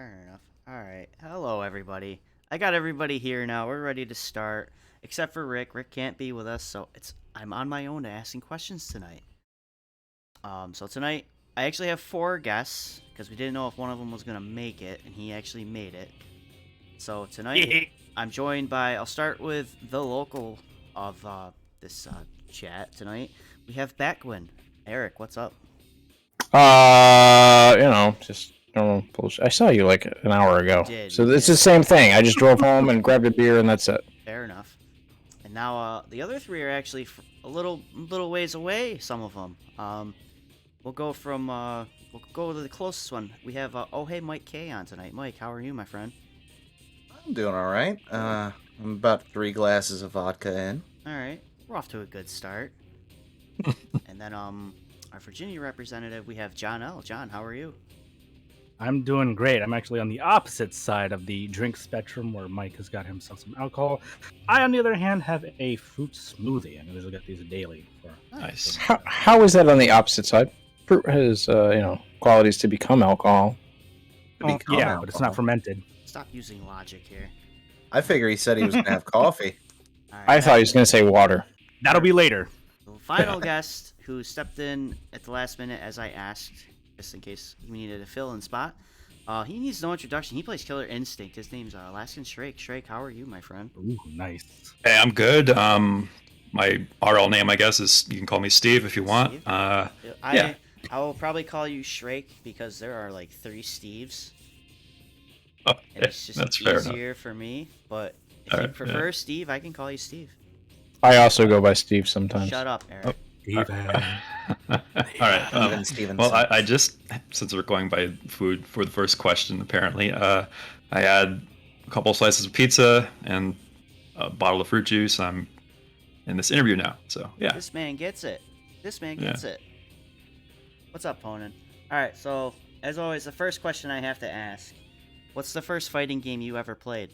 Fair enough. All right. Hello, everybody. I got everybody here now. We're ready to start, except for Rick. Rick can't be with us, so I'm on my own to asking questions tonight. So tonight I actually have four guests because we didn't know if one of them was gonna make it, and he actually made it. So tonight I'm joined by. I'll start with the local of this chat tonight. We have Backwin. Eric, what's up? Just normal bullshit. I saw you like an hour ago. Did, So you it's did. the same thing. I just drove home and grabbed a beer and that's it. Fair enough. And now the other three are actually a little ways away. Some of them. We'll go from we'll go to the closest one. We have oh hey Mike K on tonight. Mike, how are you, my friend? I'm doing all right. I'm about 3 glasses of vodka in. All right, we're off to a good start. And then our Virginia representative, we have John L. John, how are you? I'm doing great. I'm actually on the opposite side of the drink spectrum where Mike has got himself some alcohol. I, on the other hand, have a fruit smoothie. I usually get these daily. Nice. How is that on the opposite side? Fruit has qualities to become alcohol. Yeah, but it's not fermented. Stop using logic here. I figure he said he was gonna have coffee. All right, I thought he was going to say water. That'll be later. the final guest who stepped in at the last minute as I asked, just in case we needed a fill-in spot. He needs no introduction. He plays Killer Instinct. His name's Alaskan Shrake. Shrake, how are you, my friend? Ooh, nice. Hey, I'm good. My RL name, I guess, is you can call me Steve if you want. Steve? Yeah. I will probably call you Shrake because there are like 3 Steves. Oh, And it's just that's fair enough. easier for me. But if All you right, prefer Steve, I can call you Steve. I also go by Steve sometimes. Shut up, Eric. All right. Stevenson. Well, I just, since we're going by food for the first question, apparently, I had a couple slices of pizza and a bottle of fruit juice. I'm in this interview now, so yeah. This man gets it. This man gets it. What's up, Ponan? Alright, so, as always, the first question I have to ask. What's the first fighting game you ever played?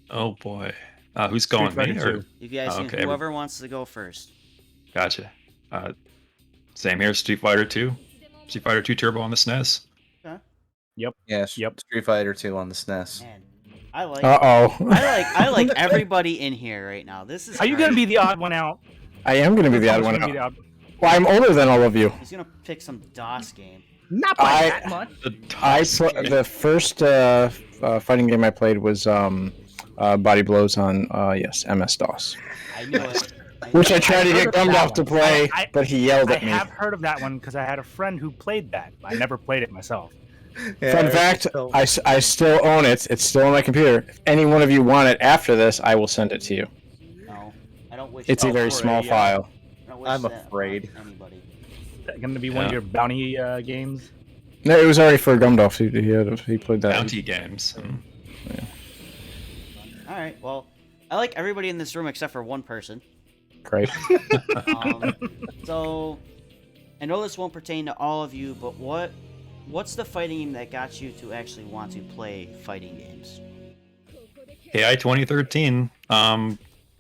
Oh boy, who's going? Street Me Fighter or 2. You guys, can, okay. whoever wants to go first. Gotcha. Same here. Street Fighter 2. Street Fighter 2 Turbo on the SNES. Yeah, Yep. Street Fighter 2 on the SNES. Man, I like. Uh-oh. I like everybody in here right now. This is. Are you great. going to be the odd one out? I am going to be the odd Who's one gonna be the out. odd- Well, I'm older than all of you. He's gonna pick some DOS game. Not by I- that much. The first fighting game I played was Body Blows on, MS-DOS. I knew it. Which I tried to heard get of that Gumdolf to one. play, I- but he yelled I at me. have heard of that one because I had a friend who played that. I never played it myself. Fun fact, I still own it. It's still on my computer. If any one of you want it after this, I will send it to you. No, I don't wish. It's a that very on- small yeah. file. I don't wish I'm that on afraid. Anybody. Is that going to be one of Yeah. your bounty games? No, it was already for Gumdolf. He played that. Bounty games. All right. Well, I like everybody in this room except for one person. Great. So, I know this won't pertain to all of you, but what's the fighting game that got you to actually want to play fighting games? AI 2013.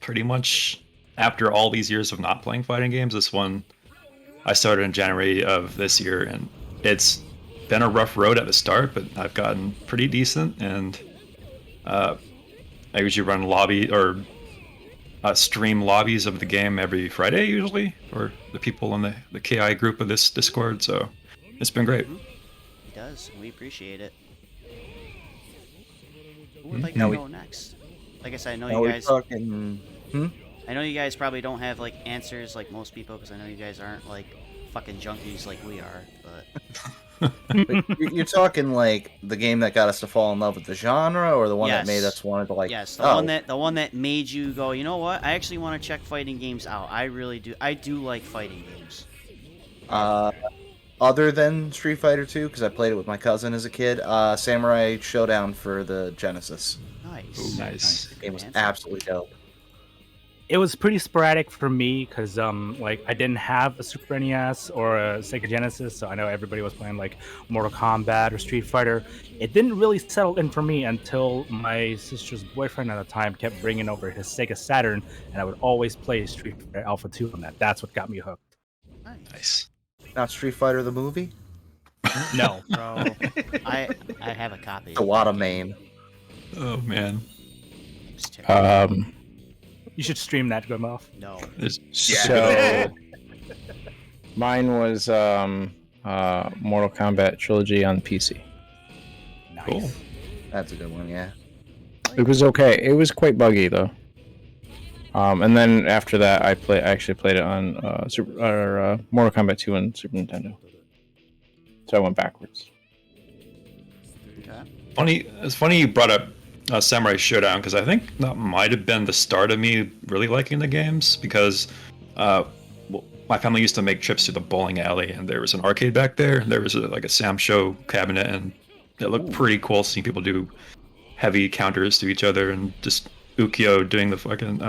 Pretty much after all these years of not playing fighting games, this one I started in January of this year, and it's been a rough road at the start, but I've gotten pretty decent, and I usually run lobby or stream lobbies of the game every Friday usually for the people in the KI group of this Discord, so it's been great. He does, and we appreciate it. Who would like Now to we- go next? Like I said, I know Now you we're guys. talking. I know you guys probably don't have like answers like most people because I know you guys aren't like fucking junkies like we are. But You're talking like the game that got us to fall in love with the genre, or the one that made Yes. us want to like. yes, the oh, one that made you go, you know what? I actually want to check fighting games out. I really do. I do like fighting games. Other than Street Fighter 2, because I played it with my cousin as a kid. Samurai Showdown for the Genesis. Nice. Ooh, nice. The game was Fancy. absolutely dope. It was pretty sporadic for me because like I didn't have a Super NES or a Sega Genesis, so I know everybody was playing like Mortal Kombat or Street Fighter. It didn't really settle in for me until my sister's boyfriend at the time kept bringing over his Sega Saturn, and I would always play Street Fighter Alpha 2 on that. That's what got me hooked. Nice. Nice. Not Street Fighter the movie. No. Bro, I have a copy. It's a lot of main. Oh man. It's terrible. You should stream that, Grimloff. No. There's- So mine was Mortal Kombat Trilogy on PC. Nice. Cool. That's a good one, yeah. It was okay. It was quite buggy though. And then after that, I actually played it on Mortal Kombat 2 on Super Nintendo. So I went backwards. Okay. It's funny you brought up Samurai Showdown because I think that might have been the start of me really liking the games because my family used to make trips to the bowling alley and there was an arcade back there. There was like a Sam Show cabinet and it looked pretty cool seeing people do heavy counters to each other and just Ukyo doing the fucking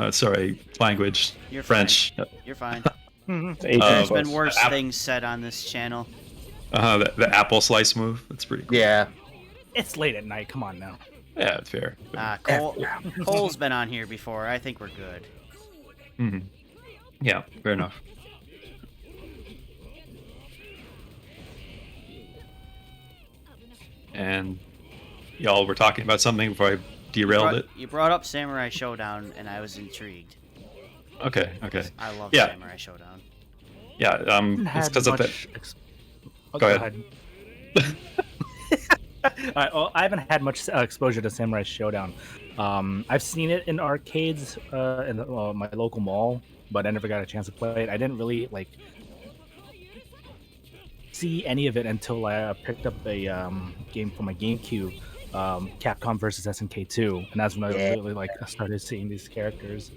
language You're French. You're fine. It's 18 There's plus. been worse App- things said on this channel. The apple slice move. That's pretty cool. Yeah. It's late at night. Come on now. Yeah, it's fair. Cole's been on here before. I think we're good. hmm Yeah, fair enough. And y'all were talking about something before I derailed it. You brought up Samurai Showdown, and I was intrigued. Okay. I love Yeah. Samurai Showdown. Yeah, Haven't it's had because of that. much Oh, Go ahead. I haven't had much exposure to Samurai Showdown. I've seen it in arcades in my local mall, but I never got a chance to play it. I didn't really see any of it until I picked up a game for my GameCube, Capcom versus SNK 2, and that's when I really started seeing these characters.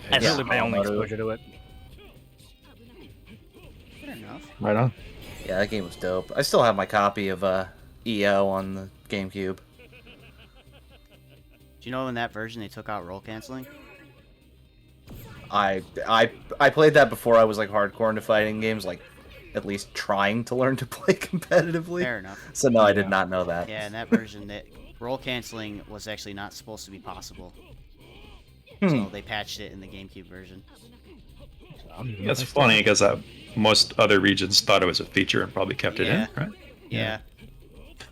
That's Yeah. really my only exposure to it. Fair enough. Right on. Yeah, that game was dope. I still have my copy of EO on the GameCube. Do you know in that version they took out roll canceling? I played that before I was like hardcore into fighting games, like at least trying to learn to play competitively. Fair enough. So no, I did not know that. Yeah, in that version, that roll canceling was actually not supposed to be possible. Hmm. So they patched it in the GameCube version. It's funny because most other regions thought it was a feature and probably kept it Yeah. in, right? Yeah.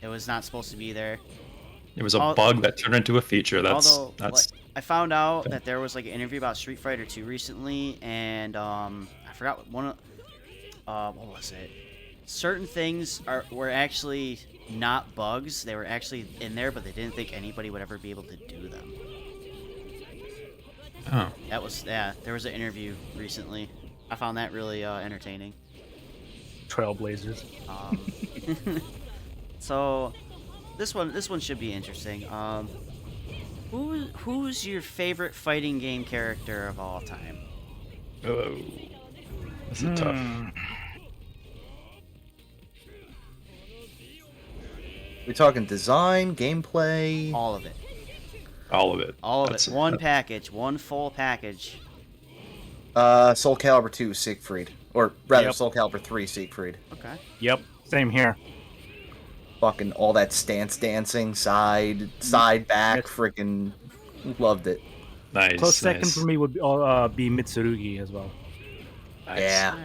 It was not supposed to be there. It was a Al- bug that turned into a feature. That's I found out that there was like an interview about Street Fighter 2 recently, and I forgot what was it? Certain things were actually not bugs. They were actually in there, but they didn't think anybody would ever be able to do them. oh. There was an interview recently. I found that really entertaining. Trailblazers. So this one should be interesting. Who's your favorite fighting game character of all time? Oh. That's a tough. We talking design, gameplay? All of it. All of it. All of That's- it. One package. One full package. Soul Calibur 2 Siegfried. Or rather, Yep. Soul Calibur 3 Siegfried. Okay. Yep, same here. Fucking all that stance dancing, side, back, freaking loved it. Nice. Close second nice. for me would be Mitsurugi as well. Nice. Yeah.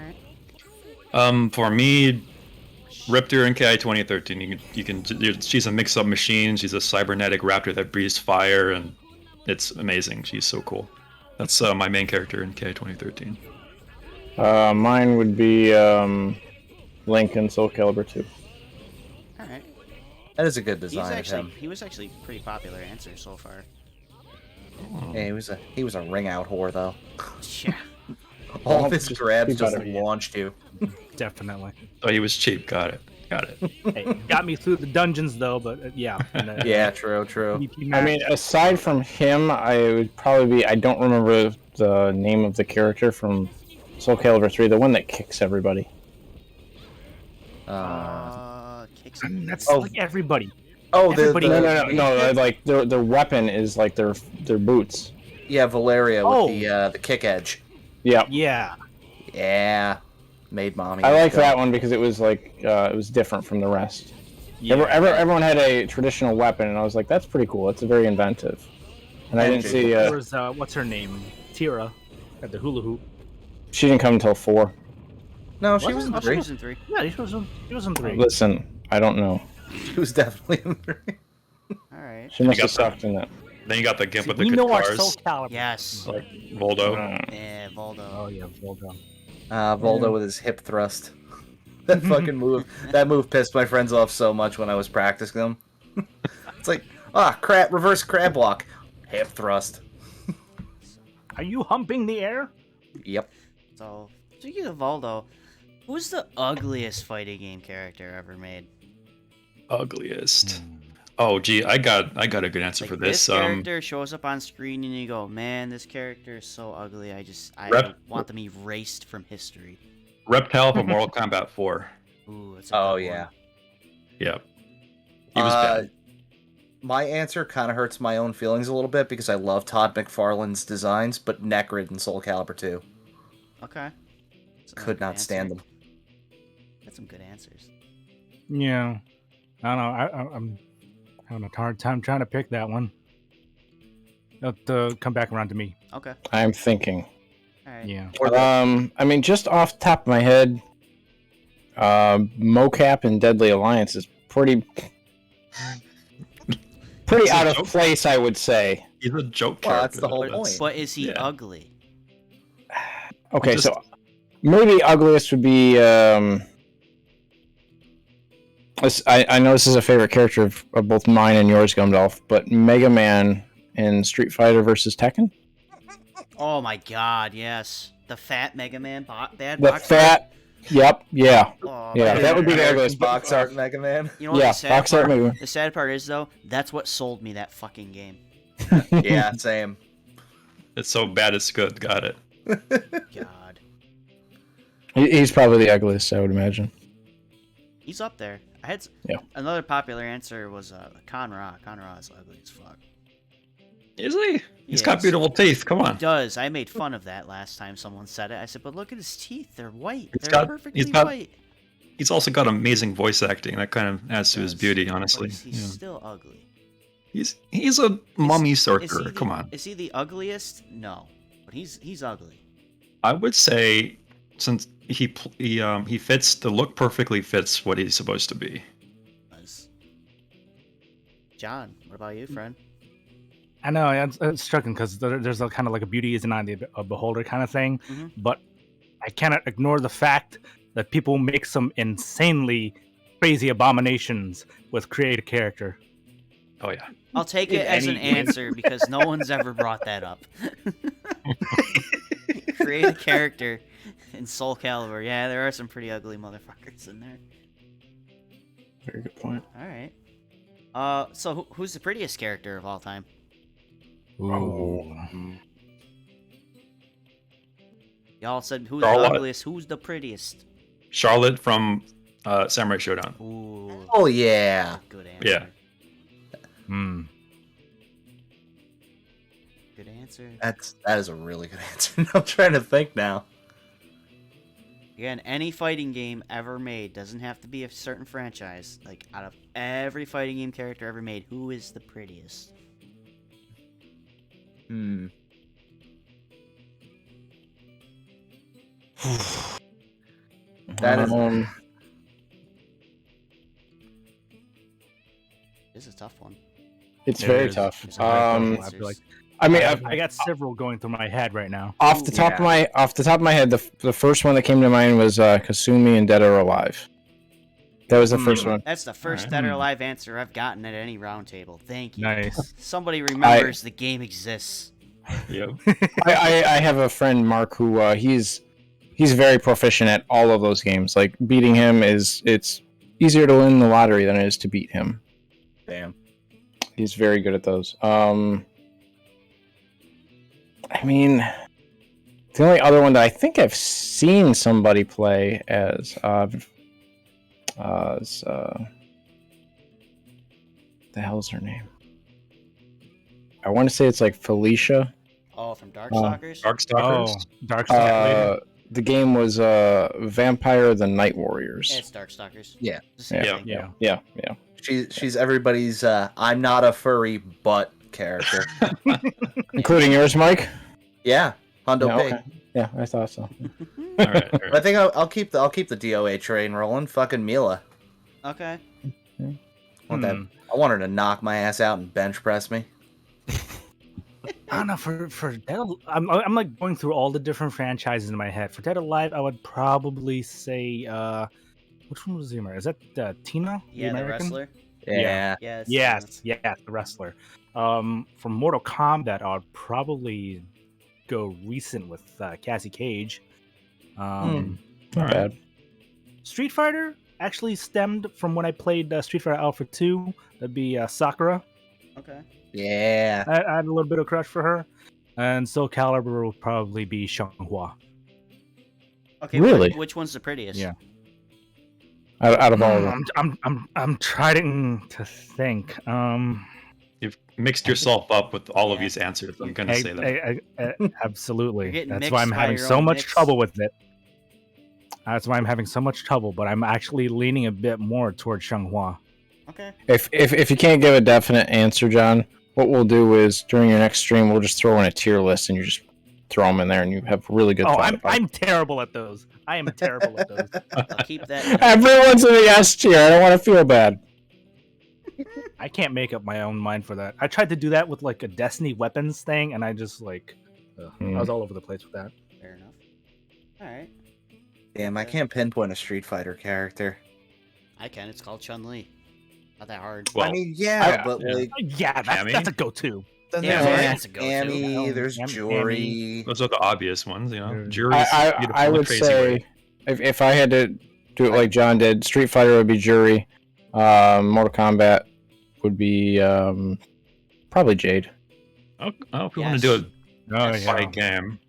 Alright. For me, Riptor in KI 2013. She's a mix-up machine. She's a cybernetic raptor that breathes fire, and it's amazing. She's so cool. That's my main character in KI 2013. Mine would be Link in Soul Calibur 2. Alright. That is a good design of him. He was actually a pretty popular answer so far. Yeah, he was a ring out whore though. Yeah. All Well, of his just grabs be just better. launched you. Definitely. Oh, he was cheap. Got it. Hey, got me through the dungeons though, but yeah. And, Yeah, true. PvP I mean, aside from him, I would probably be. I don't remember the name of the character from Soul Calibur 3, the one that kicks everybody. Kicks. that's Oh. like everybody. Oh, Everybody- No. Like their weapon is like their boots. Yeah, Valeria Oh. with the kick edge. Yeah, Yeah. Yeah, made mommy. I like go. that one because it was like it was different from the rest. Yeah. Everyone had a traditional weapon, and I was like, that's pretty cool. It's very inventive. And I didn't see There was what's her name? Tira at the hula hoop. she didn't come until 4. No, she was in Oh, she three. was in 3. Yeah, he was in 3. Listen, I don't know. She was definitely in 3. All right. She must got have sucked in that. Then you got the Gimp See, with the we good know our cars, Soul Calibur. Yes. like Voldo. Yeah, Voldo. Oh yeah, Voldo. Voldo with his hip thrust. That fucking move. That move pissed my friends off so much when I was practicing them. It's like, crap, reverse crab walk. Hip thrust. Are you humping the air? Yep. So, speaking of Voldo, who's the ugliest fighting game character ever made? Ugliest. Oh, gee, I got a good answer Like, for this. character shows up on screen and you go, man, this character is so ugly. I want them erased from history. Reptile from Mortal Kombat 4. Ooh, that's a Oh, good yeah. one. Yep. He was bad. My answer kind of hurts my own feelings a little bit because I love Todd McFarlane's designs, but Necrid and Soul Calibur 2. Okay. That's another Could good not stand answer. them. That's some good answers. Yeah. I don't know. I'm having a hard time trying to pick that one. It'll have to come back around to me. Okay. I'm thinking. All right. Yeah. I mean, just off the top of my head, Mocap and Deadly Alliance is pretty It's a out of joke. place, I would say. He's a joke Well, character. that's the whole though. point. But is he Yeah. ugly? Okay, Just- so maybe ugliest would be. I know this is a favorite character of both mine and yours, Gumdolph, but Mega Man in Street Fighter versus Tekken. Oh my god, yes. The fat Mega Man bad The box fat. Yep. Yeah. Oh, Yeah, man. that would be the American ugliest. box art Mega Man. You know what Yeah, the sad box art part? Mega Man. The sad part is though, that's what sold me that fucking game. Yeah, same. It's so bad it's good. Got it. God. He's probably the ugliest, I would imagine. He's up there. I had Yeah. another popular answer was Conra. Conra is ugly as fuck. Is he? He's Yeah, got beautiful teeth. Come He on. does. I made fun of that last time someone said it. I said, but look at his teeth. They're white. He's They're got- perfectly he's got- white. He's also got amazing voice acting. That kind of adds to his Yes, beauty, but honestly. He's Yeah. still ugly. He's a mummy Is sorcerer. he Come on. Is he the ugliest? No. But he's ugly. I would say since he fits the look perfectly fits what he's supposed to be. Does. John, what about you, friend? I know it's striking because there's a kind of like a beauty is an eye of the beholder kind of thing, Mhm. but I cannot ignore the fact that people make some insanely crazy abominations with create a character. Oh yeah. I'll take In it as an any game. answer because no one's ever brought that up. Create a character in Soul Calibur. Yeah, there are some pretty ugly motherfuckers in there. Very good point. All right. So who's the prettiest character of all time? Ooh. Y'all said who's Charlotte. the ugliest? Who's the prettiest? Charlotte from Samurai Showdown. Ooh, Oh yeah. good answer. Yeah. Hmm. Good answer. That is a really good answer. I'm trying to think now. Again, any fighting game ever made doesn't have to be a certain franchise. Like out of every fighting game character ever made, who is the prettiest? That is- This is a tough one. It's It very is. tough. It's a very tough I answers. feel like I mean, I got several going through my head right now. off the top Yeah. of my head, the first one that came to mind was Kasumi and Dead or Alive. That was the first one. That's the first Alright. Dead or Alive answer I've gotten at any round table. Thank you. Nice. Somebody remembers the game exists. Yep. I have a friend Mark who he's very proficient at all of those games. Like beating him it's easier to win the lottery than it is to beat him. Damn. He's very good at those. I mean, the only other one that I think I've seen somebody play as the hell's her name? I want to say it's like Felicia. Oh, from Darkstalkers? Oh, Darkstalkers. Darkstalkers. The game was Vampire the Night Warriors. It's Darkstalkers. Yeah. The same Yeah. thing. Yeah. Yeah. She's everybody's I'm not a furry but character. Including yours, Mike? Yeah. Hondo Yeah, Pig. okay. Yeah, I thought so. All right. All But I right. think I'll keep the DOA train rolling. Fucking Mila. Okay. I want her to knock my ass out and bench press me. I don't know. For Dead, I'm like going through all the different franchises in my head. For Dead Alive, I would probably say, which one was the American? Is that Tina? Yeah, the American? wrestler. Yeah. Yeah. it's, Yes, the wrestler. For Mortal Kombat, I'd probably go recent with Cassie Cage. Not Alright. bad. Street Fighter actually stemmed from when I played Street Fighter Alpha 2. That'd be Sakura. Okay. Yeah. I had a little bit of crush for her. And Soul Calibur will probably be Xianghua. Okay. Really? Which one's the prettiest? Yeah. Out of all of them. I'm trying to think. You've mixed yourself up with all of Yeah. these answers. I'm gonna say that. Absolutely. You're getting That's why I'm mixed by having your so own much mix. trouble with it. That's why I'm having so much trouble, but I'm actually leaning a bit more towards Xianghua. Okay. If you can't give a definite answer, John, what we'll do is during your next stream, we'll just throw in a tier list and you just throw them in there, and you have really good. Oh, thought about it. I'm terrible at those. I am terrible at those. I'll keep that. Everyone's in the S tier. I don't want to feel bad. I can't make up my own mind for that. I tried to do that with like a Destiny weapons thing, and I just like I was all over the place with that. Fair enough. All right. Damn, I can't pinpoint a Street Fighter character. I can. It's called Chun Li. Not that hard. Well, I mean, yeah, but yeah. like, Yeah, Cammy? that's a go-to. then Yeah, there's that's a go-to. Amy, there's Cam- Jory. those are the obvious ones, you know. Yeah. Jury's beautiful I in a would crazy say way. if I had to do it like John did, Street Fighter would be Jury. Mortal Kombat would be probably Jade. Oh, if we Yes. want to do a Oh, fight game,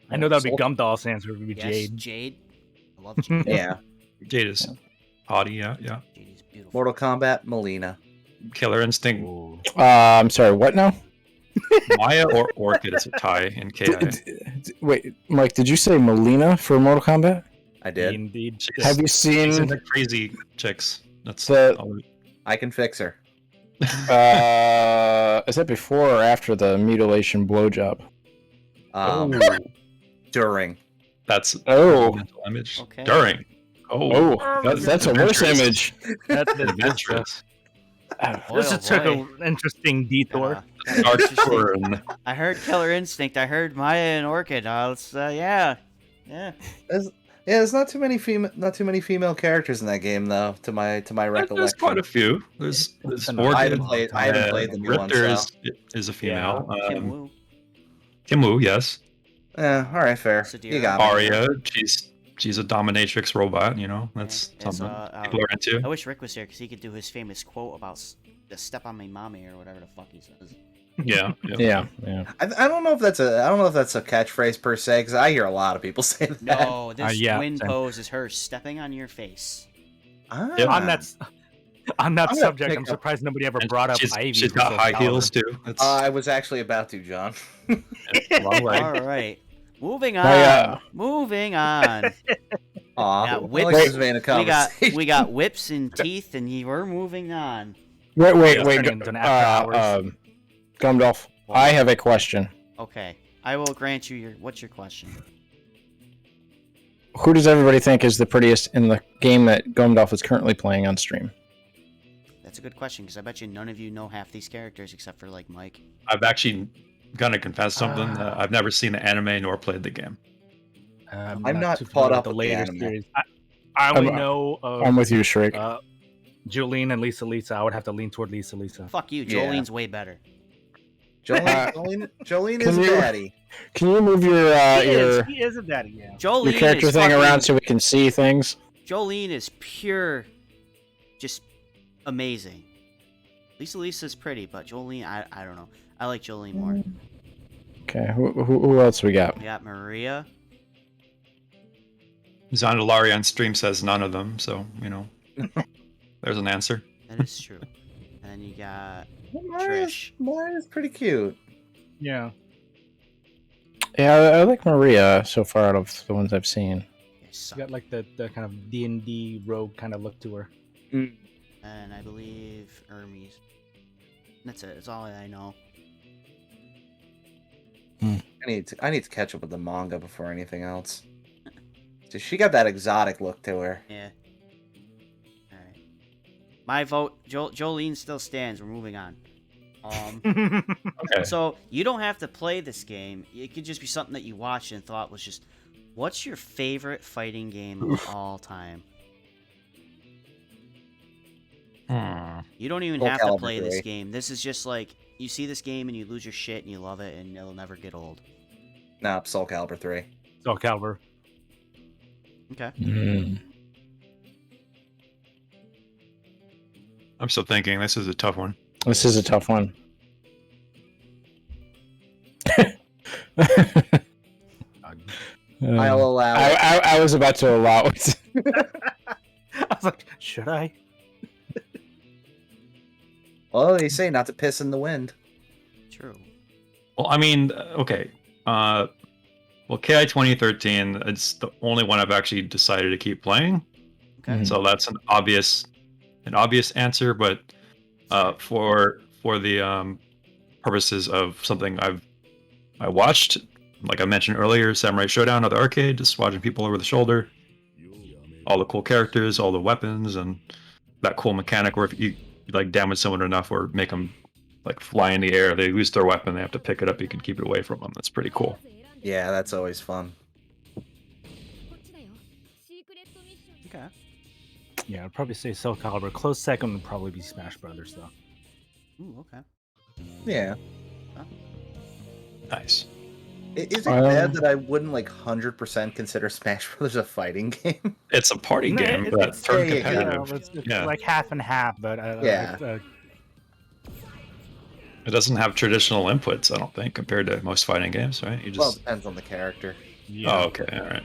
I know that'd be Soul- Gumdoll's answer would be Yes, Jade. Jade. I love Jade. Yeah. Jade is haughty, yeah. Jade is beautiful. Mortal Kombat, Melina. Killer Instinct, Ooh. I'm sorry, what now? Maya or Orchid is a tie in KI. Wait, Mike, did you say Melina for Mortal Kombat? I did. Indeed. She's- Have you She's seen into crazy chicks. That's The- all- I can fix her. is that before or after the mutilation blowjob? During. that's Oh. mental image. Okay. During. Oh, that's a worse adventurous. image. That's Adventurous. This just took boy. an interesting detour. Kinda Dark interesting. Turn. I heard Killer Instinct. I heard Maya and Orchid. Yeah. Yeah, there's not too many female characters in that game though. To my recollection. There's quite a few. There's enough. I Orchid. haven't played the new one. Riptor So. is a female. Kim Woo. Kim Woo, yes. Yeah, all right, fair. Sadira. You got me. Arya, she's a dominatrix robot. You know, that's Yeah, something so, people are into. I wish Rick was here because he could do his famous quote about the step on me mommy or whatever the fuck he says. Yeah. Yeah. I don't know if that's a catchphrase per se because I hear a lot of people say that. No, this yeah, win same. pose is her stepping on your face. Ah. Yep. On that I'm gonna subject, pick I'm up- surprised nobody ever And brought up she's, Ivy. she's for got Soul high Calibur. heels too. That's I was actually about to, John. a long way. All right, moving on. My, Moving on. Aw, Yeah, I whips. like this vein of we got conversation. whips and teeth, and we're moving on. Wait. Turning into an after hours. Gumdolf, I have a question. Okay, I will grant you what's your question? Who does everybody think is the prettiest in the game that Gumdolf is currently playing on stream? That's a good question because I bet you none of you know half these characters except for like Mike. I've actually gonna confess something. I've never seen the anime nor played the game. I'm not too caught familiar up with with the later anime. series. I only I'm- know I'm with you, Shrek. Julene and Lisa. I would have to lean toward Lisa. Fuck you, Yeah. Jolene's way better. Jolene is Can you- daddy. Can you move your He is a daddy, yeah. Jolene your character is thing fucking- around so we can see things? Jolene is pure, just amazing. Lisa's pretty, but Jolene, I don't know. I like Jolene more. Okay, who else we got? We got Maria. Zandalari on stream says none of them, so you know, there's an answer. That is true. And then you got Maria's pretty cute. Yeah. Yeah, I like Maria so far out of the ones I've seen. She got like the kind of D&D rogue kind of look to her. and I believe Hermes. That's it. That's all I know. I need to catch up with the manga before anything else. She got that exotic look to her. Yeah. Alright. My vote, Jolene still stands. We're moving on. Okay. So you don't have to play this game. It could just be something that you watched and thought was just, what's your favorite fighting game of all time? You don't even Soul have to Calibur play this 3. game. This is just like, you see this game and you lose your shit and you love it and it'll never get old. Nah, Soul Calibur 3. So Calver. Okay. Mm. I'm still thinking. This is a tough one. This is a tough one. I'll allow it. I was about to allow it. I was like, should I? Well, they say not to piss in the wind. True. Well, I mean, okay. Well, KI 2013. It's the only one I've actually decided to keep playing. Okay. Mhm. So that's an obvious answer. But for the purposes of something I watched, like I mentioned earlier, Samurai Showdown at the arcade, just watching people over the shoulder, all the cool characters, all the weapons, and that cool mechanic where if you like damage someone enough or make them like fly in the air, they lose their weapon, they have to pick it up, you can keep it away from them. That's pretty cool. Yeah, that's always fun. Okay. Yeah, I'd probably say Soul Calibur. Close second would probably be Smash Brothers, though. Ooh, okay. Yeah. Nice. Is it bad that I wouldn't like 100% consider Smash Brothers a fighting game? It's a party No, game, it's- but it's- turn yeah, yeah, yeah. competitive. It's Yeah. like half and half, but Yeah. It doesn't have traditional inputs, I don't think, compared to most fighting games, right? You Well, it just depends on the character. yeah. Oh, okay, all right.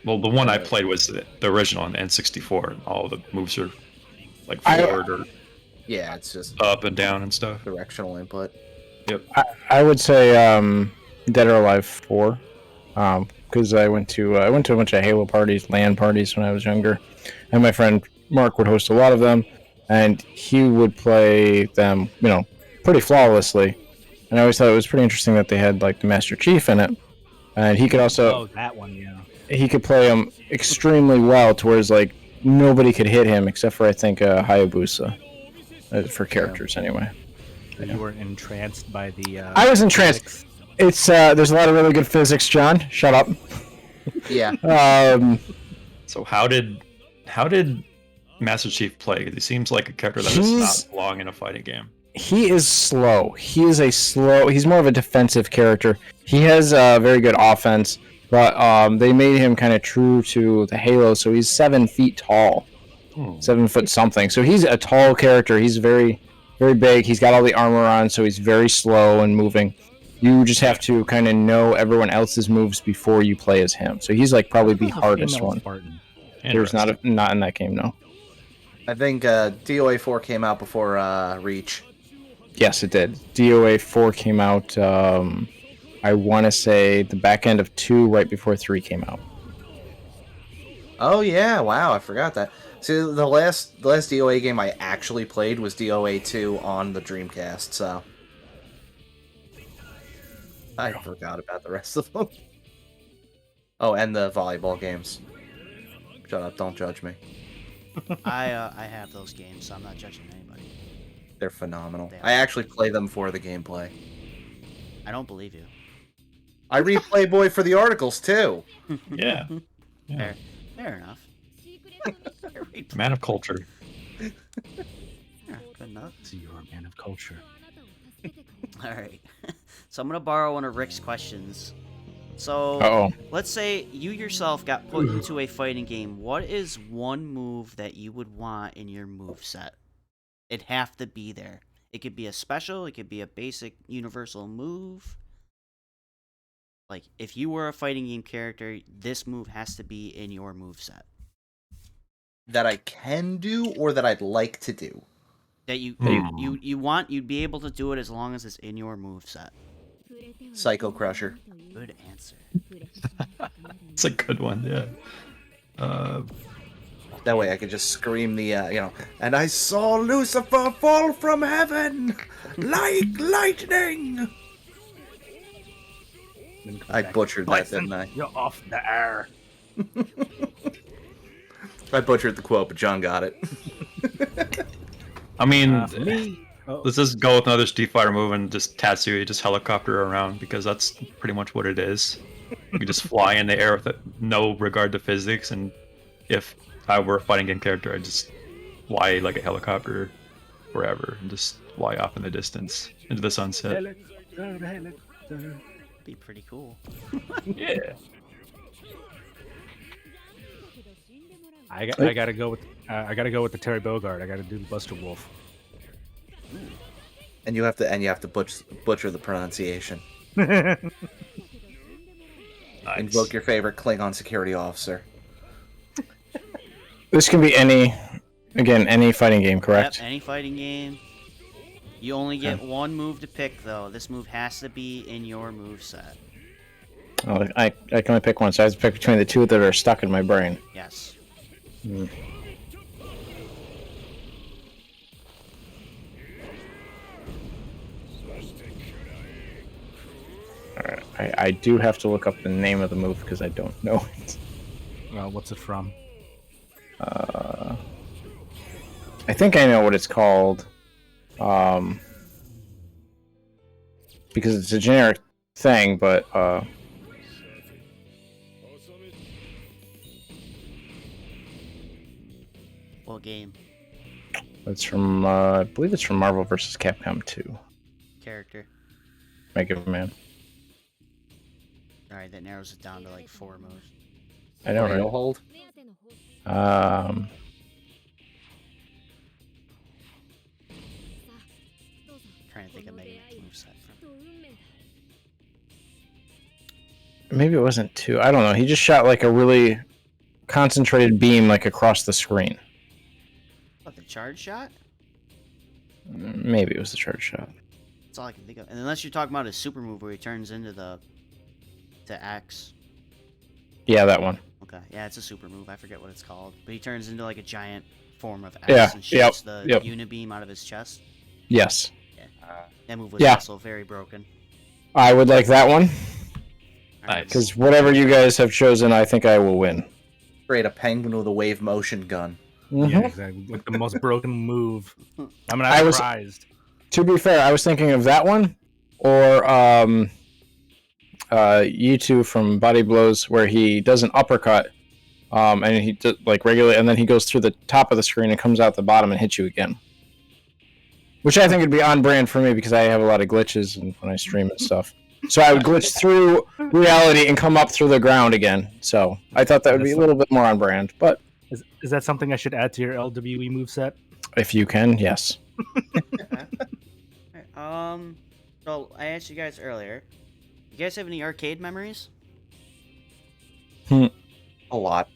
Well, the one I played was the original on the N64, and all the moves are like forward or Yeah, it's just up and down and stuff. directional input. I would say Dead or Alive 4, because I went to a bunch of Halo parties, LAN parties when I was younger, and my friend Mark would host a lot of them, and he would play them, pretty flawlessly. And I always thought it was pretty interesting that they had like the Master Chief in it, and he could also Oh, that one, yeah. he could play him extremely well, to where it's like nobody could hit him except for I think Hayabusa, for characters anyway. You were entranced by the. I was entranced. physics. It's there's a lot of really good physics, John. Shut up. Yeah. So how did Master Chief play? 'Cause he seems like a character that He's- is not long in a fighting game. He is slow. He's more of a defensive character. He has very good offense, but they made him kind of true to the Halo, so he's 7 feet tall, 7 foot something. So he's a tall character. He's very, very big. He's got all the armor on, so he's very slow and moving. You just have to kind of know everyone else's moves before you play as him. So he's like probably the There's a hardest female one. Spartan. There's not in that game, no. I think DOA 4 came out before Reach. Yes, it did. DOA 4 came out, I want to say, the back end of 2, right before 3 came out. Oh yeah, wow, I forgot that. See, the last DOA game I actually played was DOA 2 on the Dreamcast, so I forgot about the rest of them. Oh, and the volleyball games. Shut up, don't judge me. I have those games, so I'm not judging anybody. They're phenomenal. They are. I actually play them for the gameplay. I don't believe you. I read Playboy for the articles too. Yeah. Fair enough. Man of culture. Yeah, good enough. So you're a man of culture. All right. So I'm gonna borrow one of Rick's questions. So Uh-oh. let's say you yourself got put into a fighting game. What is one move that you would want in your move set? It'd have to be there. It could be a special. It could be a basic universal move. Like, if you were a fighting game character, this move has to be in your move set. That I can do or that I'd like to do. That you Hmm. you'd be able to do it as long as it's in your move set. Psycho Crusher. Good answer. It's a good one, yeah. That way I could just scream the, and I saw Lucifer fall from heaven like lightning. I butchered that, didn't I? You're off the air. I butchered the quote, but John got it. I mean, For me, oh, let's just go with another Street Fighter move and just Tatsui, just helicopter around, because that's pretty much what it is. You can just fly in the air with no regard to physics, and if I were a fighting game character, I'd just fly like a helicopter forever and just fly off in the distance into the sunset. Be pretty cool. Yeah. I gotta go with the Terry Bogard. I gotta do the Buster Wolf. And you have to butcher the pronunciation. Nice. Invoke your favorite Klingon security officer. This can be any fighting game, correct? Yep, any fighting game. You only get one move to pick, though. This move has to be in your move set. Oh, I can only pick one, so I have to pick between the two that are stuck in my brain. Yes. Alright, I do have to look up the name of the move because I don't know it. What's it from? I think I know what it's called. Because it's a generic thing, but What game? it's from I believe it's from Marvel vs. Capcom 2. Character. Mega Man. Alright, that narrows it down to like 4 moves. I know, right? Hold. Trying to think of Mega Man's moveset. Maybe it wasn't 2. I don't know. He just shot like a really concentrated beam like across the screen. What, the charge shot? Maybe it was the charge shot. That's all I can think of. And unless you're talking about his super move where he turns into to X. Yeah, that one. Okay, yeah, it's a super move. I forget what it's called. But he turns into like a giant form of X Yeah, and shoots the yep. unibeam out of his chest. Yes. That move was Yeah. also very broken. I would like that one. Alright, Because whatever you guys have chosen, I think I will win. Create a penguin with a wave motion gun. Yeah, exactly. Like the most broken move. I'm I was- surprised. To be fair, I was thinking of that one, or Yitu from Body Blows, where he does an uppercut, and he like regularly, and then he goes through the top of the screen and comes out the bottom and hits you again. Which I think would be on brand for me because I have a lot of glitches and when I stream and stuff. So I would glitch through reality and come up through the ground again. So I thought that would be a little bit more on brand. But Is that something I should add to your LWE moveset? if you can, yes. Alright, so I asked you guys earlier. You guys have any arcade memories? A lot.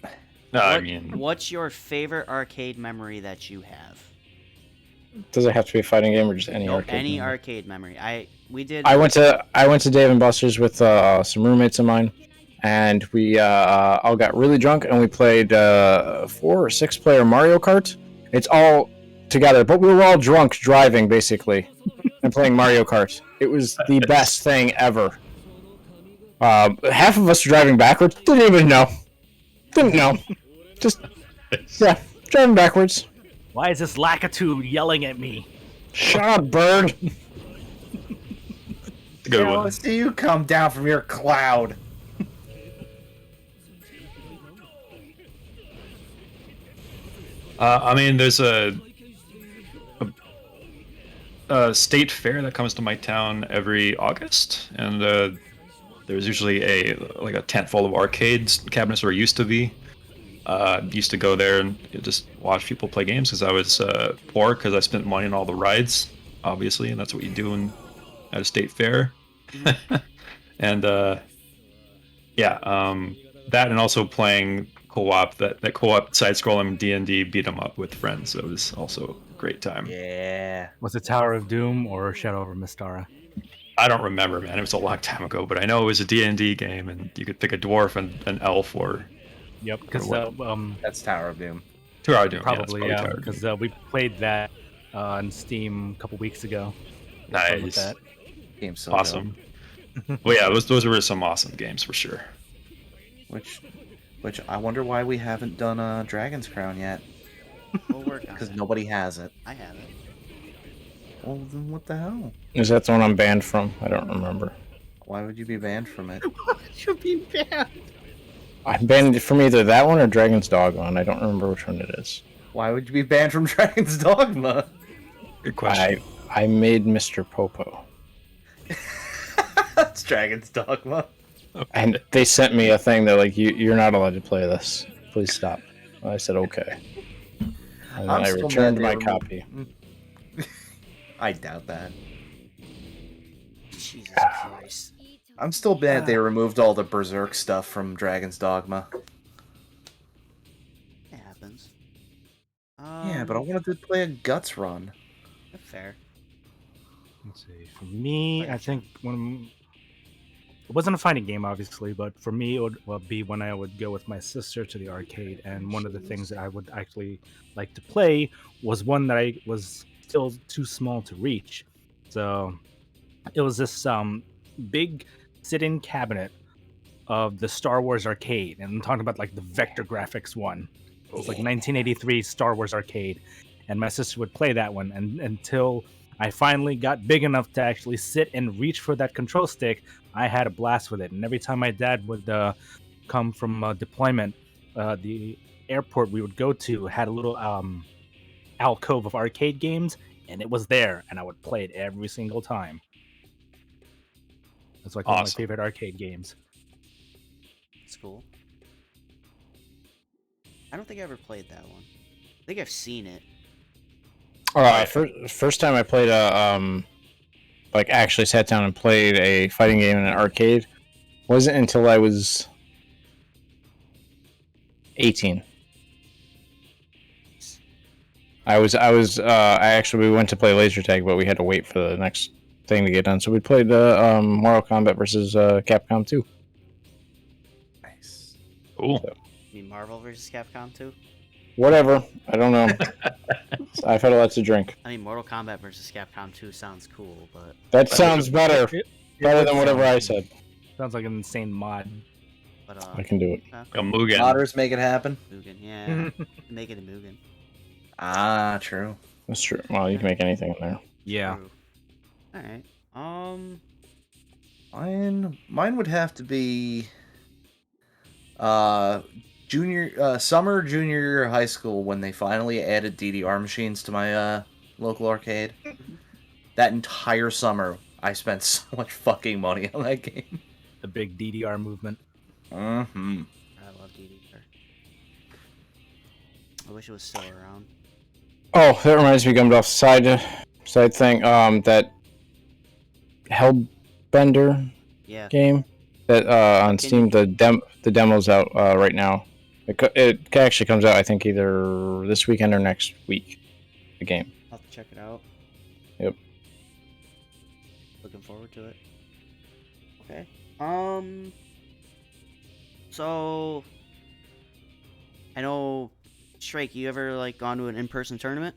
No, I What- mean, What's your favorite arcade memory that you have? Does it have to be a fighting game or just any Nope, arcade? any game? arcade memory. We did. I went to Dave and Buster's with some roommates of mine, and we all got really drunk and we played 4 or 6 player Mario Kart. It's all together, but we were all drunk driving basically and playing Mario Kart. It was the best thing ever. Half of us were driving backwards. Didn't even know. Didn't know. Just driving backwards. Why is this Lakitu yelling at me? Shut up, bird. good I one. want to see you come down from your cloud. I mean, there's a state fair that comes to my town every August, and there's usually a tent full of arcades cabinets, or used to be. Used to go there and just watch people play games because I was poor because I spent money on all the rides, obviously, and that's what you do at a state fair. And that and also playing co-op, that co-op side-scrolling D&D beat 'em up with friends. So it was also a great time. Yeah. Was it Tower of Doom or Shadow over Mistara? I don't remember, man. It was a long time ago, but I know it was a D&D game, and you could pick a dwarf and an elf or Yep, because That's Tower of Doom. 2 hour Doom. probably yeah, yeah, because we played that on Steam a couple weeks ago. Had fun with Nice. that. Game's so Awesome. Well, yeah, those were some awesome games for sure. dope. Which I wonder why we haven't done Dragon's Crown yet. We'll work on Because it. nobody has it. I have it. Well, then what the hell? Is that the one I'm banned from? I don't remember. Why would you be banned from it? You're being banned. I'm banned from either that one or Dragon's Dogma. I don't remember which one it is. Why would you be banned from Dragon's Dogma? Good question. I made Mr. Popo. That's Dragon's Dogma. And they sent me a thing that like you're not allowed to play this. Please stop. I said okay. And then I'm I still returned mad my they were- copy. I doubt that. Jesus Christ. I'm still mad they removed all the Berserk stuff from Dragon's Dogma. It happens. Yeah, but I wanted to play a Guts run. Fair. Let's see. For me, I think it wasn't a fighting game, obviously, but for me, it would be when I would go with my sister to the arcade. And one of the things that I would actually like to play was one that I was still too small to reach. So it was this big sit-in cabinet of the Star Wars arcade, and I'm talking about like the vector graphics one. It was like 1983 Star Wars arcade, and my sister would play that one, and until I finally got big enough to actually sit and reach for that control stick, I had a blast with it. And every time my dad would come from deployment, the airport we would go to had a little alcove of arcade games, and it was there, and I would play it every single time. That's like one of my Awesome. favorite arcade games. It's cool. I don't think I ever played that one. I think I've seen it. First time I played like actually sat down and played a fighting game in an arcade wasn't until I was 18. I actually we went to play laser tag, but we had to wait for the next thing to get done. So we played Mortal Kombat versus Capcom 2. Nice. Cool. You mean Marvel vs. Capcom 2? Whatever. I don't know. I've had a lot to drink. I mean, Mortal Kombat vs. Capcom 2 sounds cool, but That sounds better. Better than whatever I said. Sounds like an insane mod. I can do it. A Mugen. Modders make it happen. Mugen, yeah. Make it a Mugen. Ah, true. That's true. Well, you can make anything in there. Yeah. True. Alright. Mine would have to be summer junior year of high school when they finally added DDR machines to my local arcade. That entire summer I spent so much fucking money on that game. The big DDR movement. Mm-hmm. I love DDR. I wish it was still around. Oh, that reminds me, Gummed off side thing. That Hellbender Yeah. game that on Steam, the demo's out right now. It actually comes out, I think, either this weekend or next week. The game. I'll have to check it out. Yep. Looking forward to it. Okay. So I know, Shrike, you ever like gone to an in-person tournament?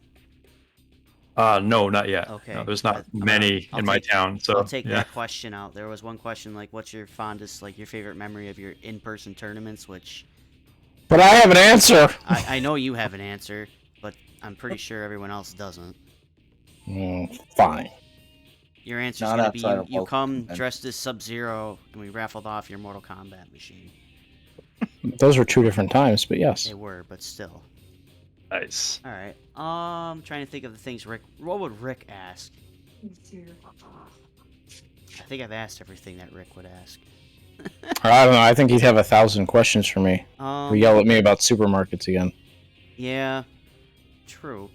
No, not yet. Okay. No, there's not I'll many in my take- town, so I'll take yeah. that question out. There was one question like, what's your fondest, like your favorite memory of your in-person tournaments? Which But I have an answer! I know you have an answer, but I'm pretty sure everyone else doesn't. Fine. Your answer's Not gonna be outside of you local come convention. dressed as Sub-Zero and we raffled off your Mortal Kombat machine. Those were two different times, but yes. They were, but still. Nice. All right. Trying to think of the things Rick. What would Rick ask? I think I've asked everything that Rick would ask. I don't know. I think he'd have 1,000 questions for me. He'll yell at me about supermarkets again. Yeah. True.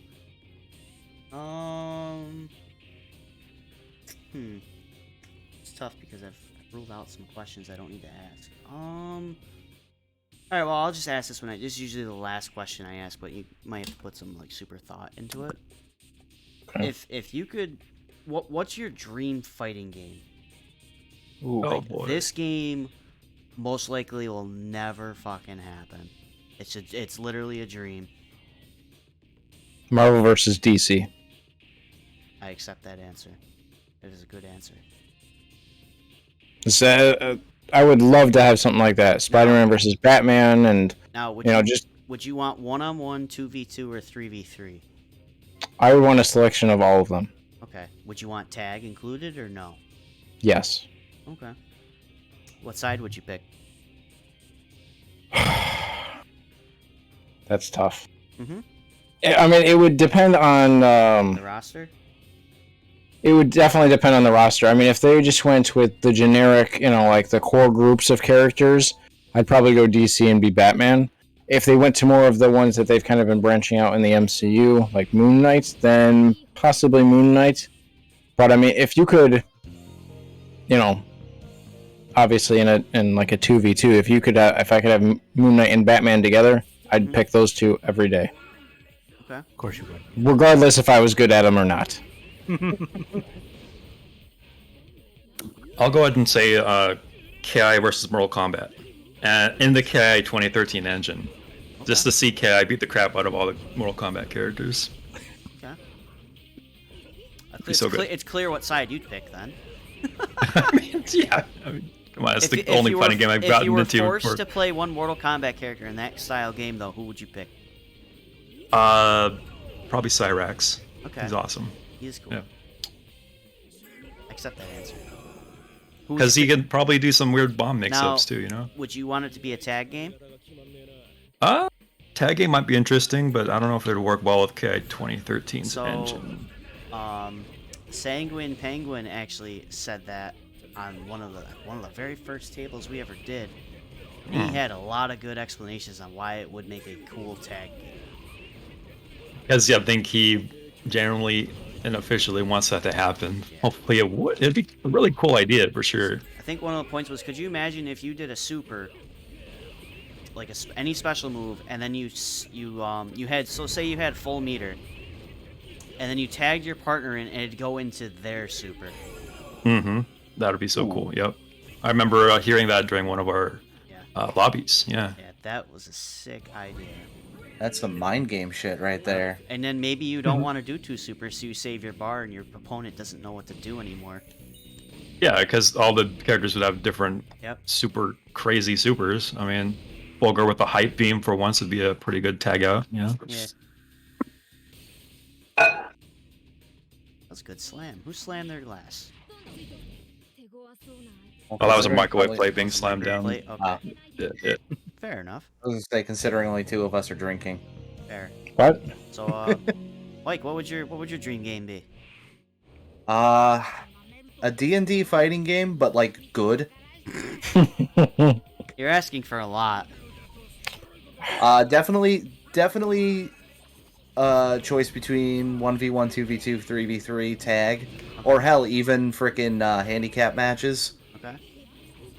It's tough because I've ruled out some questions I don't need to ask. Alright, well, I'll just ask this one. This is usually the last question I ask, but you might have to put some, like, super thought into it. Okay. If you could... What's your dream fighting game? Ooh. Oh Like, boy. this game most likely will never fucking happen. It's literally a dream. Marvel versus DC. I accept that answer. It is a good answer. I would love to have something like that. Spider-Man versus Batman, and Now, would would you want 1-on-1, 2v2, or 3v3? I would want a selection of all of them. Okay. Would you want tag included or no? Yes. Okay. What side would you pick? That's tough. Mm-hmm. I mean, it would depend on. The roster? It would definitely depend on the roster. I mean, if they just went with the generic, like the core groups of characters, I'd probably go DC and be Batman. If they went to more of the ones that they've kind of been branching out in the MCU, like Moon Knight, then possibly Moon Knight. But I mean, if you could, obviously in like a 2v2, if I could have Moon Knight and Batman together, I'd pick those two every day, Okay. Of course you would. regardless if I was good at them or not. I'll go ahead and say KI versus Mortal Kombat, in the KI 2013 engine, just to see KI beat the crap out of all the Mortal Kombat characters. Okay. so good. It's clear what side you'd pick then. I mean, yeah. I mean, come on, it's If the you- if only you were- fighting game I've If gotten you were into. forced to play one Mortal Kombat character in that style game, though, who would you pick? Probably Cyrax. Okay. He's awesome. He is cool. Yeah. Accept that answer. Who would Because you he pick? can probably do some weird bomb mix-ups Now- too, you know? Would you want it to be a tag game? Tag game might be interesting, but I don't know if it would work well with KI 2013's So- engine. Sanguine Penguin actually said that on one of the very first tables we ever did. He had a lot of good explanations on why it would make a cool tag game. Because I think he generally and officially wants that to happen. Hopefully it would. It'd be a really cool idea for sure. I think one of the points was, could you imagine if you did a super, like any special move, and then you had, so say you had full meter, and then you tagged your partner in, and it'd go into their super. Mm-hmm. That would be so cool. Yep. I remember hearing that during one of our lobbies. Yeah. Yeah, that was a sick idea. That's some mind game shit right there. And then maybe you don't want to do two supers, so you save your bar, and your opponent doesn't know what to do anymore. Yeah, because all the characters would have different Yep. super crazy supers. I mean, Bulgar with the hype beam for once would be a pretty good tag out. Yeah. Yeah. That's a good slam. Who slammed their glass? Oh, that was a microwave plate being slammed down. Plate? Okay. Yeah. Fair enough. I was gonna say, considering only two of us are drinking. Fair. What? So, Mike, what would your dream game be? A D&D fighting game, but like good. You're asking for a lot. Definitely. Choice between 1v1, 2v2, 3v3 tag, or hell, even frickin' handicap matches. Okay.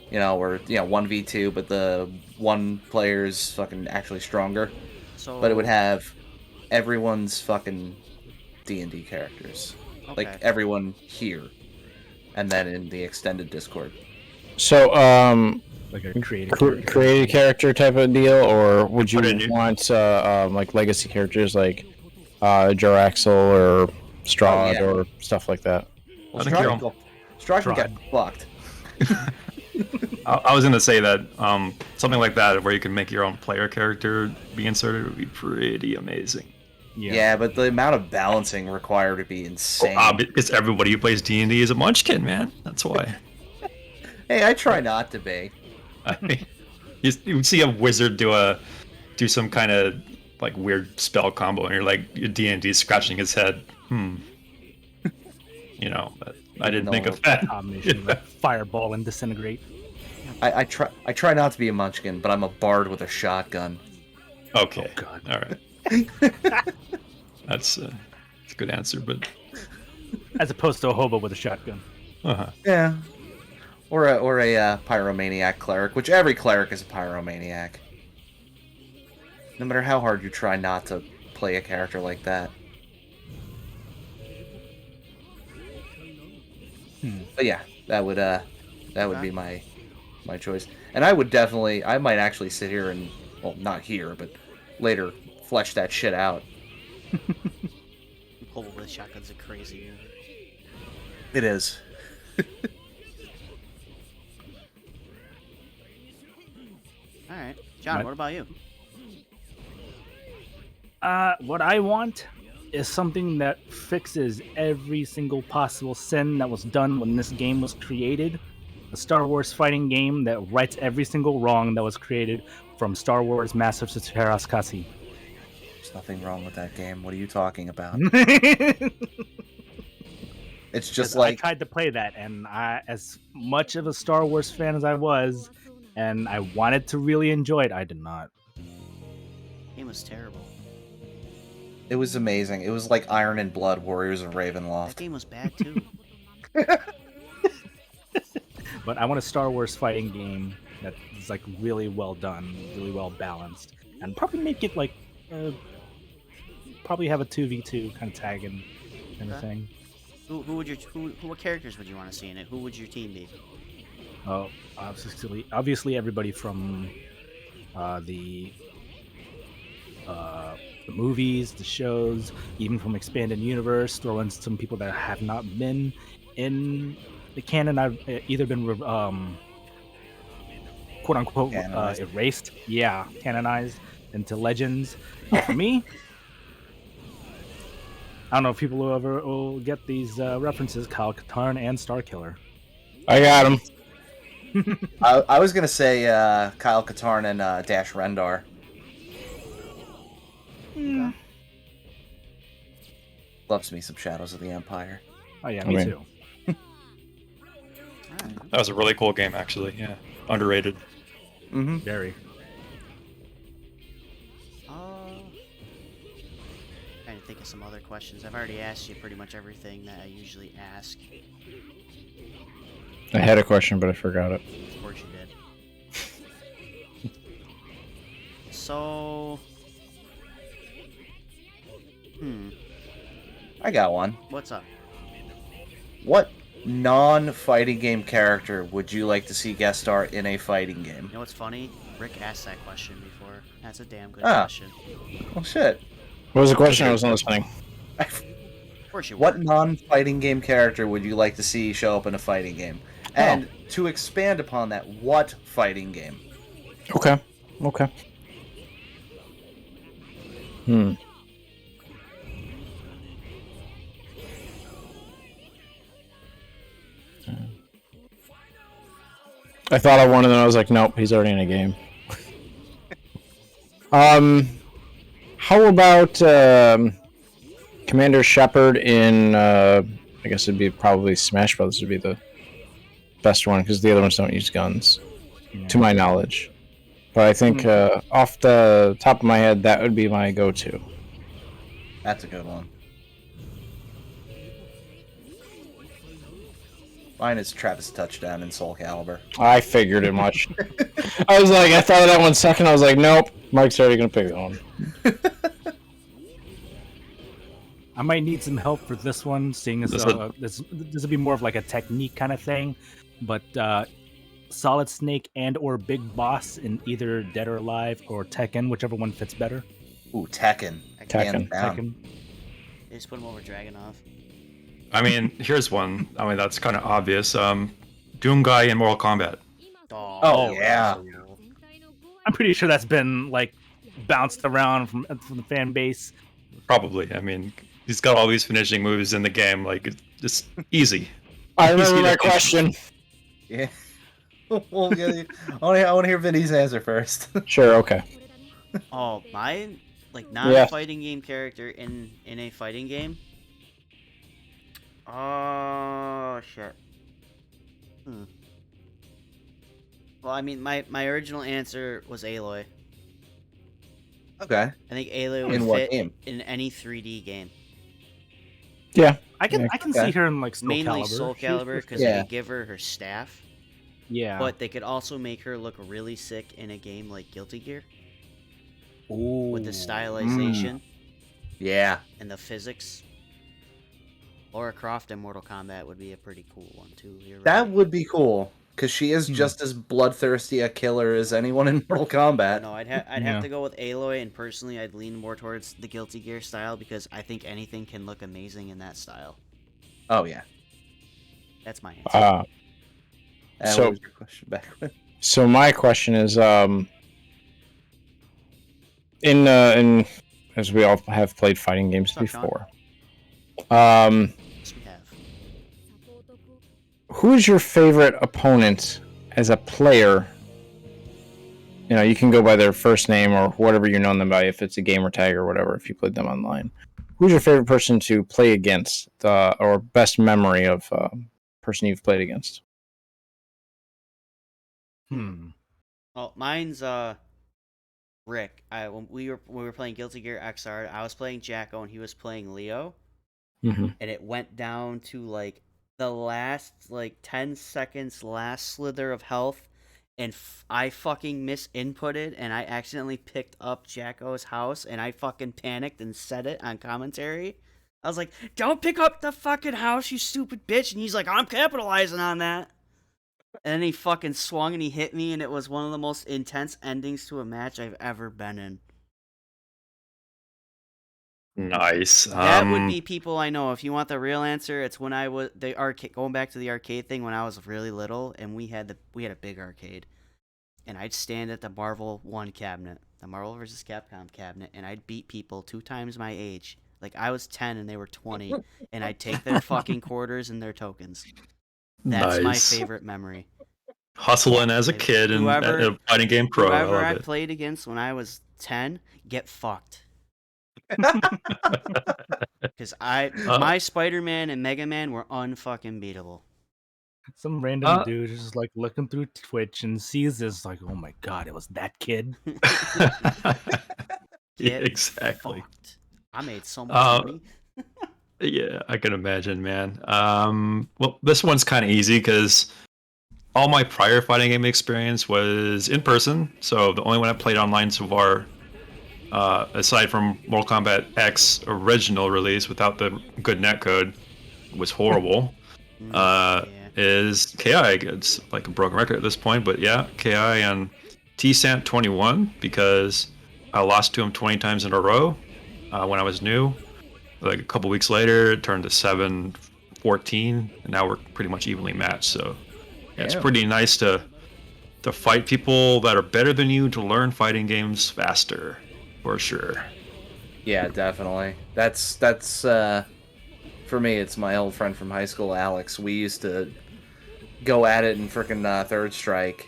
Where 1v2, but the one player's fucking actually stronger. So. But it would have everyone's fucking D&D characters, Okay. like everyone here, and then in the extended Discord. So, Like a creative. created character type of deal, or would you Put in your- want like legacy characters like Jaraxel or Strahd yeah. or stuff like that? I think you're on- Strahd can get blocked. I was going to say that something like that, where you can make your own player character be inserted, would be pretty amazing. Yeah, but the amount of balancing required would be insane. Because everybody who plays D&D is a munchkin, man. That's why. Hey, I try not to be. I mean, you see a wizard do some kind of like weird spell combo, and you're like, your D&D scratching his head. But I didn't think of that. Combination like fireball and disintegrate. I try not to be a munchkin, but I'm a bard with a shotgun. Okay. Oh, God. All right. That's a good answer, but As opposed to a hobo with a shotgun. Yeah. Or a pyromaniac cleric, which every cleric is a pyromaniac. No matter how hard you try not to play a character like that. But yeah, that would be my choice. And I might actually sit here and, well, not here, but later flesh that shit out. Hobo with shotguns are crazy. It is. All right, John. Right. What about you? What I want, is something that fixes every single possible sin that was done when this game was created. A Star Wars fighting game that rights every single wrong that was created from Star Wars Masters of Teras Kasi. There's nothing wrong with that game. What are you talking about? It's just I like tried to play that, and as much of a Star Wars fan as I was, and I wanted to really enjoy it, I did not. Game was terrible. it was amazing. It was like Iron and Blood, Warriors of That Ravenloft. game was bad too. But I want a Star Wars fighting game that is like really well done, really well balanced, and probably make it like probably have a 2v2 kind of tagging kind of Okay. thing. What characters would you want to see in it? Who would your team be? Oh, obviously everybody from the movies, the shows, even from Expanded Universe. Throw in some people that have not been in the canon. I've either been quote unquote Canonized. erased, canonized into legends. For me, I don't know if people will ever will get these references. Kyle Katarn and Starkiller. I got him. I was gonna say Kyle Katarn and Dash Rendar. Loves me some Shadows of the Empire. Oh yeah, I me mean- too. Alright. That was a really cool game, actually. Yeah, underrated. Mm-hmm. Very. Trying to think of some other questions. I've already asked you pretty much everything that I usually ask. I had a question, but I forgot it. Of course you did. So, I got one. what's up? What non-fighting game character would you like to see guest star in a fighting game? You know what's funny? Rick asked that question before. That's a damn good Ah. question. Oh shit! What was the question? I wasn't listening. Of course you What were. non-fighting game character would you like to see show up in a fighting game? And to expand upon that, what fighting game? Okay. Okay. Hmm. I thought of one and then I was like, nope, he's already in a game. How about Commander Shepard in? I guess it'd be probably Smash Brothers would be the best one because the other ones don't use guns, to my knowledge. But I think off the top of my head, that would be my go-to. That's a good one. Mine is Travis Touchdown in Soul Calibur. I figured it much. I was like, I thought of that 1 second. I was like, nope, Mike's already gonna pick that one. I might need some help for this one, seeing as This this will be more of like a technique kind of thing. But Solid Snake and or Big Boss in either Dead or Alive or Tekken, whichever one fits better. Ooh, Tekken. Tekken. Hands down. Tekken. They just put him over Dragunov. I mean, here's one. I mean, that's kind of obvious. Doom Guy in Mortal Kombat. Oh, yeah. I'm pretty sure that's been like bounced around from the fan base. Probably. I mean, he's got all these finishing moves in the game. Like, it's just easy. I remember Easy my to- question. Yeah. We'll get you. I want to hear Vinny's answer first. Sure, okay. Oh, my like non-fighting game character in a fighting game. Oh shit. Well, I mean, my original answer was Aloy. Okay. I think Aloy would In what fit game? in any 3D game. Yeah. I can okay. see her in like Soul Mainly Calibur. Soul She- Calibur because Yeah. they could give her her staff, Yeah. but they could also make her look really sick in a game like Guilty Gear with the Ooh. stylization Yeah. and the physics. Lara Croft in Mortal Kombat would be a pretty cool one too. You're That right. would be cool. Because she is just as bloodthirsty a killer as anyone in Mortal Kombat. No, I'd Yeah. have to go with Aloy, and personally, I'd lean more towards the Guilty Gear style because I think anything can look amazing in that style. Oh, yeah. That's my answer. And So- what was your question back with? So my question is, in as we all have played fighting games What's up, before. Yes, we have. Who's your favorite opponent as a player? You know, you can go by their first name or whatever you know them by, if it's a gamer tag or whatever, if you played them online. Who's your favorite person to play against, or best memory of person you've played against? Well, mine's Rick. When we were playing Guilty Gear XR, I was playing Jacko and he was playing Leo, Mm-hmm. and it went down to like the last 10 seconds, last slither of health, and I fucking misinputted and I accidentally picked up Jacko's house and I fucking panicked and said it on commentary. I was like, "Don't pick up the fucking house, you stupid bitch!" And he's like, "I'm capitalizing on that." And then he fucking swung and he hit me, and it was one of the most intense endings to a match I've ever been in. Nice. That would be people I know. If you want the real answer, it's when I was the arcade. Going back to the arcade thing when I was really little, and we had a big arcade, and I'd stand at the Marvel 1 cabinet, the Marvel vs. Capcom cabinet, and I'd beat people 2 times my age. Like I was 10 and they were 20, and I'd take their fucking quarters and their tokens. That's my favorite memory. Hustling as a Like, kid and whoever- a fighting game pro. Whoever I I love it. played against when I was 10, get fucked. Because my Spider-Man and Mega Man were unfucking beatable. Some random dude is just like looking through Twitch and sees this, like, oh my god, it was that kid. Yeah, Get exactly. fucked. I made so much money. Yeah, I can imagine, man. Well, this one's kind of easy because all my prior fighting game experience was in person. So the only one I played online so far, aside from Mortal Kombat X original release without the good netcode, was horrible. Yeah. Is KI. It's like a broken record at this point, but yeah, KI and TSANT 21 because I lost to him 20 times in a row when I was new. Like a couple weeks later, it turned to 7-14, and now we're pretty much evenly matched. So yeah, it's pretty nice to fight people that are better than you to learn fighting games faster, for sure. Yeah, definitely. That's for me. It's my old friend from high school, Alex. We used to go at it in frickin' Third Strike,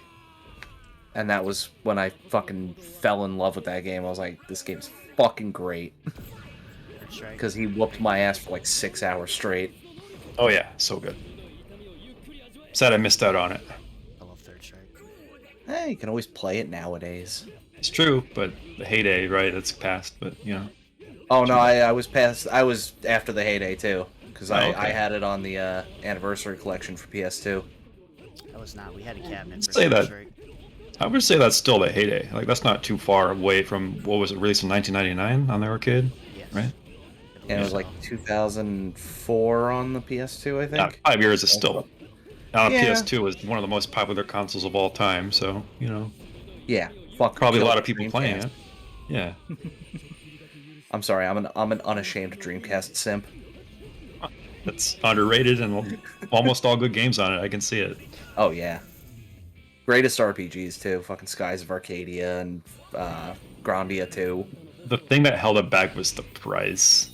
and that was when I fucking fell in love with that game. I was like, this game's fucking great. Because he whooped my ass for like 6 hours straight. Oh yeah, so good. Sad I missed out on it. I love Third Strike. Hey, you can always play it nowadays. It's true, but the heyday, right? It's past, but you know. Oh no, I was past. I was after the heyday too, because I okay. had it on the anniversary collection for PS2. I was not. We had a cabinet for Say Third that. Strike. I would say that's still the heyday. Like that's not too far away from what was it released in 1999 on the arcade, Yes. right? And it was like 2004 on the PS2, I think. Yeah, 5 years is still. Yeah. PS2 was one of the most popular consoles of all time, so you know, Yeah, fuck. probably a kill lot of people Dreamcast. playing it. Yeah, I'm sorry, I'm an unashamed Dreamcast simp. it's underrated and almost all good games on it. I can see it. Oh yeah, greatest RPGs too. Fucking Skies of Arcadia and Grandia 2. The thing that held it back was the price.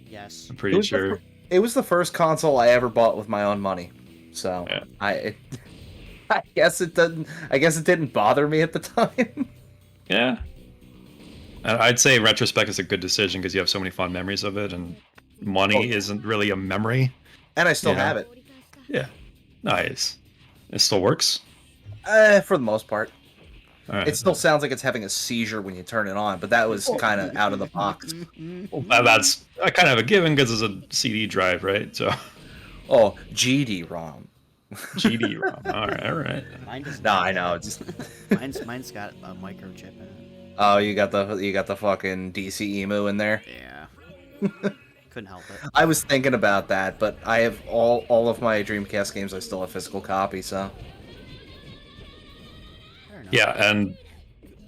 Yes. I'm pretty sure. It was the first console I ever bought with my own money, so Yeah. I guess it didn't. I guess it didn't bother me at the time. Yeah. And I'd say in retrospect it's a good decision because you have so many fond memories of it, and money isn't really a memory. And I still Yeah. have it, Yeah. Nice. It still works? for the most part. All right. It still sounds like it's having a seizure when you turn it on, but that was kind of out of the box. That's kind of a given because it's a CD drive, right? So Oh, GD-ROM. GD ROM. All right. Mine doesn't. No, have I know. that. It's Mine's got a microchip in it. oh, you got the fucking DC emu in there. Yeah. Couldn't help it. I was thinking about that, but I have all of my Dreamcast games. I still have physical copies, so Fair enough. Yeah, and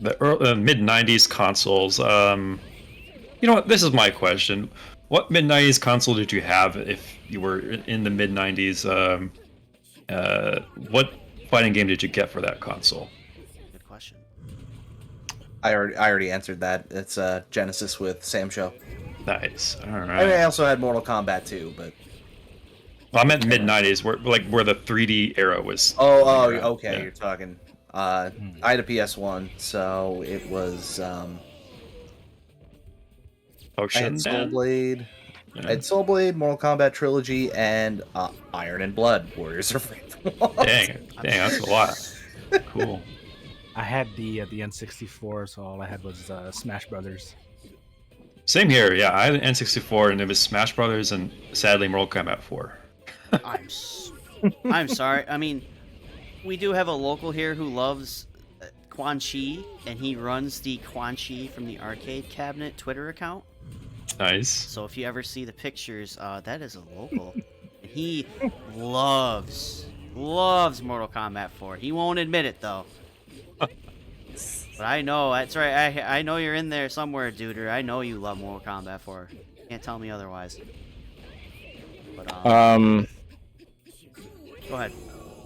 the mid '90s consoles. You know what? This is my question. What mid '90s console did you have if you were in the mid '90s? What fighting game did you get for that console? Good question. I already answered that. It's Genesis with Sam Show. Nice. All I mean, right. I also had Mortal Kombat 2, but Well, I meant mid '90s, where the 3D era was. okay, Yeah. you're talking. I had a PS1, so it was I Potion had Soul Dan? Blade. I Yeah. had Soul Blade, Mortal Kombat Trilogy, and Iron and Blood, Warriors of Wrath. Dang, that's a lot. Cool. I had the N64, so all I had was Smash Brothers. Same here. Yeah, I had an N64, and it was Smash Brothers, and sadly Mortal Kombat 4. I'm sorry. I mean, we do have a local here who loves Quan Chi, and he runs the Quan Chi from the Arcade Cabinet Twitter account. Nice. So if you ever see the pictures, that is a local. And he loves Mortal Kombat 4. He won't admit it though. But I know that's right. I know you're in there somewhere, Duder. I know you love Mortal Kombat 4. Can't tell me otherwise. But go ahead.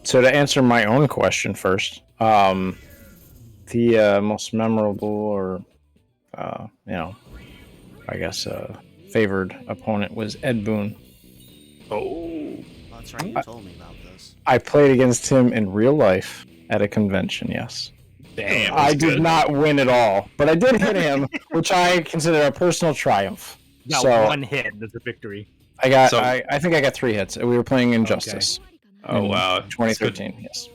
So to answer my own question first, the most memorable or I guess favored opponent was Ed Boon. Oh. Oh, that's right. You told me about this. I played against him in real life at a convention. Yes. Damn. I that's did good. not win at all, but I did hit him, which I consider a personal triumph. Got So one hit. That's a victory. I got. So- I think I got 3 hits. We were playing Injustice. Oh in wow. That's good. 2013. Yes.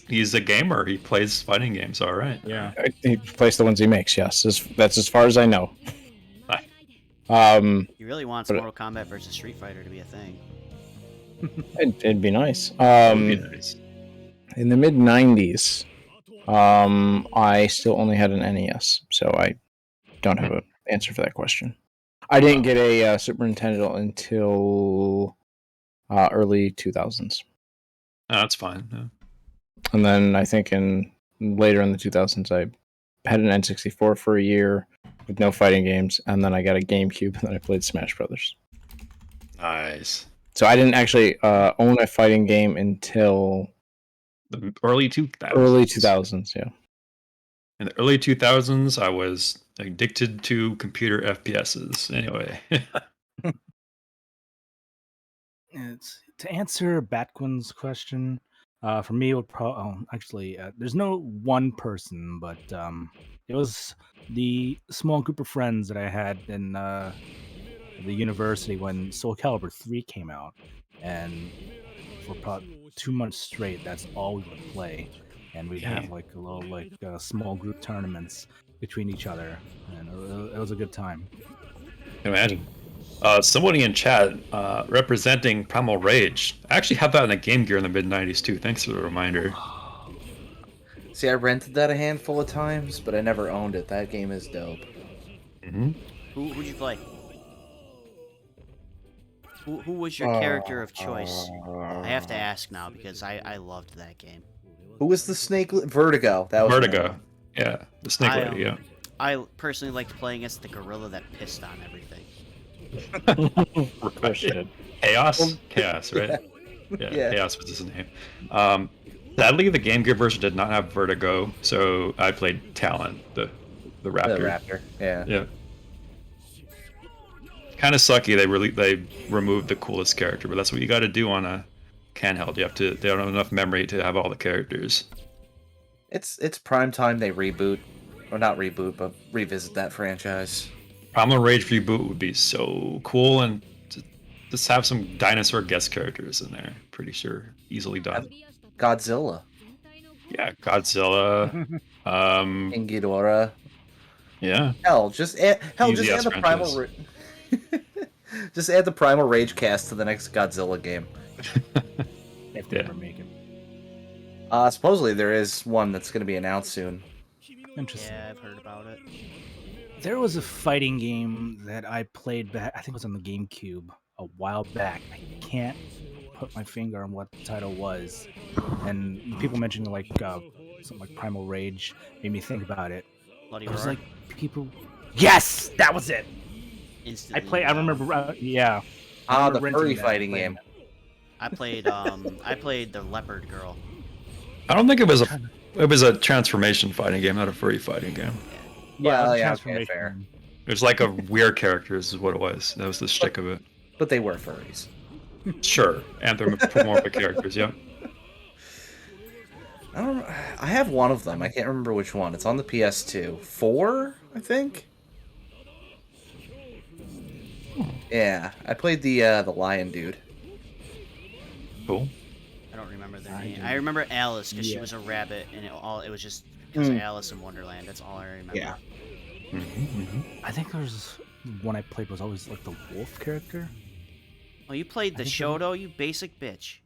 He's a gamer. He plays fighting games. All right. Yeah. He plays the ones he makes. Yes. That's as far as I know. He really wants But- Mortal Kombat versus Street Fighter to be a thing. It'd be nice. That would be nice. In the mid 90s, I still only had an NES, so I don't have an answer for that question. I didn't get a Super Nintendo until early 2000s, Oh, that's fine. Yeah. and then I think later in the 2000s, I had an N64 for a year with no fighting games, and then I got a GameCube, and then I played Smash Brothers. Nice. So I didn't actually own a fighting game until The early 2000s. early 2000s. Yeah. In the early 2000s, I was addicted to computer FPSs. Anyway. It's, to answer Batquin's question, for me, it would there's no one person, but it was the small group of friends that I had in the university when Soul Calibur 3 came out, and for about 2 months straight, that's all we would play, and we'd have like a little small group tournaments between each other, and it was a good time. Imagine. Somebody in chat representing Primal Rage. I actually have that in the Game Gear in the mid 90s too. Thanks for the reminder. See, I rented that a handful of times, but I never owned it. That game is dope. Mm-hmm. Who'd you play? Who was your character of choice? I have to ask now because I loved that game. Who was the snake? Vertigo. That was Vertigo. Yeah, the Snake I, Lady. Yeah. I personally liked playing against the gorilla that pissed on everything. Of course you did. Chaos. Chaos, right? Yeah. Chaos was his name. Sadly, the Game Gear version did not have Vertigo, so I played Talon, the Raptor. The Raptor. Yeah. Yeah. Kind of sucky. They removed the coolest character, but that's what you got to do on a handheld. They don't have enough memory to have all the characters. It's prime time they reboot, or not reboot, but revisit that franchise. Primal Rage reboot would be so cool, and just have some dinosaur guest characters in there. Pretty sure, easily done. Godzilla, Yeah, Godzilla. King Ghidorah. Yeah. Just add Easy the ass primal. Just add the Primal Rage cast to the next Godzilla game. If they ever make it. Supposedly there is one that's going to be announced soon. Interesting. Yeah, I've heard about it. There was a fighting game that I played back, I think it was on the GameCube a while back. I can't put my finger on what the title was. And people mentioned something like Primal Rage made me think about it. Bloody It was Roar. like people. Yes, that was it. Instantly, I remember. Yeah. The renting furry that, fighting playing game. I played the leopard girl. I don't think it was a transformation fighting game, not a furry fighting game. Well, the yeah, okay, transformation. fair. It was like a weird characters is what it was. That was the shtick of it. But they were furries. Sure, anthropomorphic characters. Yeah. I don't. I have one of them. I can't remember which one. It's on the PS2. 4, I think. Yeah, I played the lion dude. Cool. I don't remember their I name. do. I remember Alice because she Yeah. was a rabbit, and it was just because of Alice in Wonderland. That's all I remember. Yeah. I think there's one I played was always like the wolf character. Oh, you played the think Shoto, you basic bitch.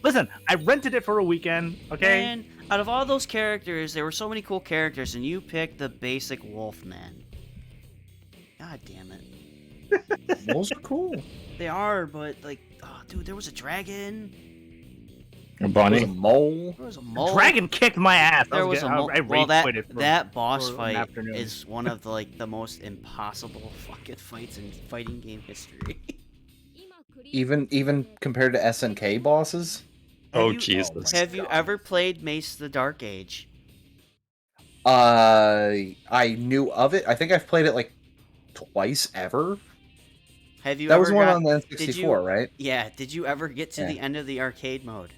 Listen, I rented it for a weekend. Okay. Man, out of all those characters, there were so many cool characters, and you picked the basic wolf man. God damn it. Those are cool. They are, but like, oh, dude, there was a dragon. A There's a bunny. mole. There was a mole. Dragon kicked my ass. There was a mole. I Well, rage quitted for- that boss for an fight afternoon. is one of the, like the most impossible fucking fights in fighting game history. Even compared to SNK bosses. Oh you- Jesus. Have you ever played Mace the Dark Age? I knew of it. I think I've played it like twice ever. Have you That ever was one got- on the did N64, you- right? Yeah, did you ever get to Yeah. the end of the arcade mode?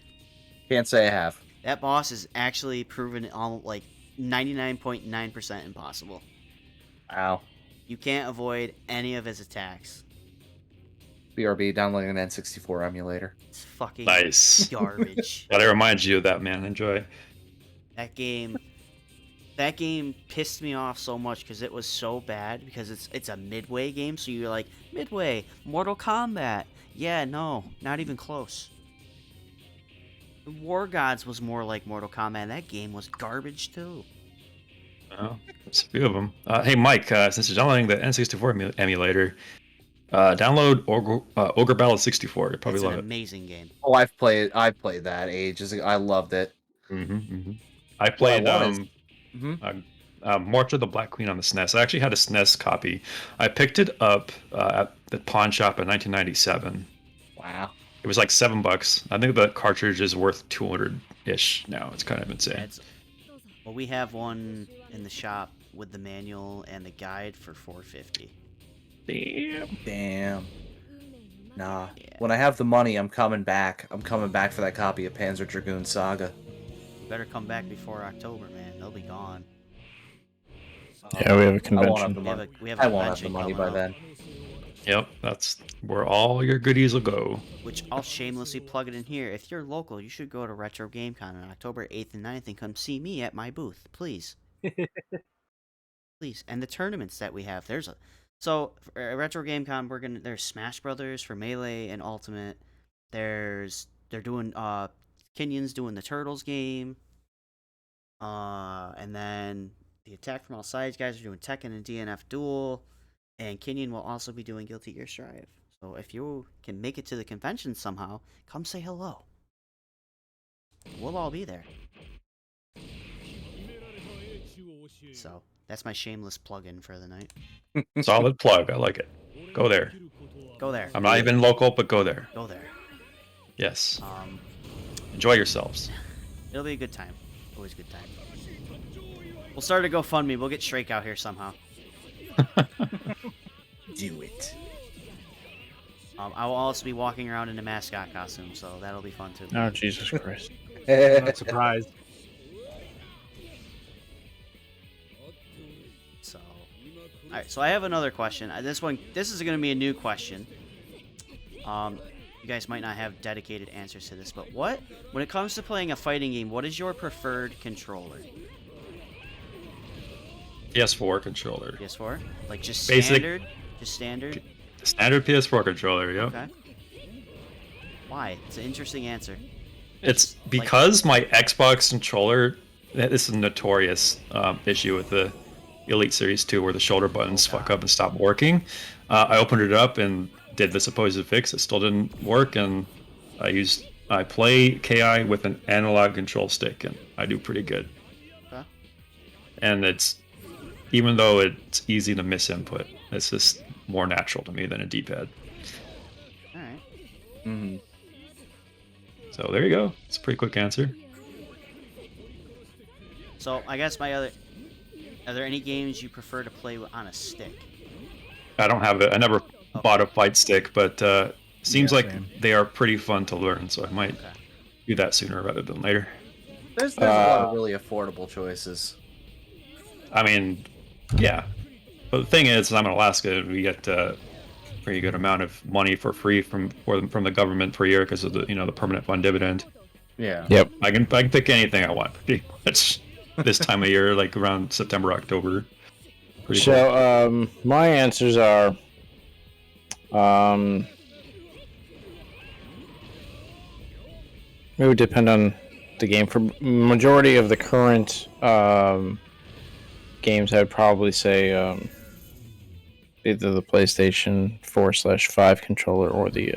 Can't say I have. That boss is actually proven all like 99.9% impossible. Wow. You can't avoid any of his attacks. BRB downloading an N64 emulator. It's fucking Nice. garbage. Gotta remind you of that, man. Enjoy. That game pissed me off so much because it was so bad because it's a Midway game, so you're like, Midway, Mortal Kombat. Yeah, no, not even close. War Gods was more like Mortal Kombat. That game was garbage too. Oh, there's a few of them. Hey, Mike, since you're downloading the N64 emulator, download Ogre Battle 64. You'll probably It's an love it. amazing game. Oh, I played that ages ago. I loved it. I played wanted- March of the Black Queen on the SNES. I actually had a SNES copy. I picked it up at the pawn shop in 1997. Wow. It was like $7. I think the cartridge is worth 200-ish now. It's kind of insane. It's, well, we have one in the shop with the manual and the guide for $450. Damn. Damn. Nah. Yeah. When I have the money, I'm coming back. I'm coming back for that copy of Panzer Dragoon Saga. You better come back before October, man. They'll be gone. Yeah, we have a I won't have convention. the We have money. a, we have a I won't have the convention money coming by up, then. Yep, that's where all your goodies will go. Which I'll shamelessly plug it in here. If you're local, you should go to Retro Game Con on October 8th and 9th and come see me at my booth, please. Please. And the tournaments that we have. So for Retro Game Con, there's Smash Brothers for Melee and Ultimate. They're doing Kenyon's doing the Turtles game. And then the Attack from All Sides guys are doing Tekken and DNF Duel. And Kenyon will also be doing Guilty Gear Strive. So if you can make it to the convention somehow, come say hello. We'll all be there. So that's my shameless plug-in for the night. Solid plug. I like it. Go there. Go there. I'm not even local, but go there. Go there. Yes. Um, Enjoy yourselves. it'll be a good time. Always a good time. We'll start a GoFundMe. We'll get Shrake out here somehow. Do it. I will also be walking around in a mascot costume, so that'll be fun too. Oh, Jesus Christ. I'm not surprised. So, all right. So I have another question. This is going to be a new question. You guys might not have dedicated answers to this, but when it comes to playing a fighting game, what is your preferred controller? PS4 controller. PS4? Like just Basic- standard? Just standard? Standard PS4 controller, yep. Okay. Why? It's an interesting answer. It's because my Xbox controller, this is a notorious issue with the Elite Series 2 where the shoulder buttons fuck up and stop working. I opened it up and did the supposed fix. It still didn't work, and I play KI with an analog control stick, and I do pretty good. Okay. And even though it's easy to miss input, it's just more natural to me than a D-pad. All right. Mhm. So there you go. It's a pretty quick answer. So I guess are there any games you prefer to play on a stick? I don't have it. I never bought a fight stick, but seems Yeah, like same. they are pretty fun to learn. So I might Okay. do that sooner rather than later. There's a lot of really affordable choices. I mean, yeah. But the thing is, I'm in Alaska. We get a pretty good amount of money for free from the government per year because of the permanent fund dividend. Yeah. Yep. I can pick anything I want pretty much this time of year, like around September, October. Pretty cool. So my answers are it would depend on the game. For majority of the current games, I'd probably say either the PlayStation 4/5 controller or the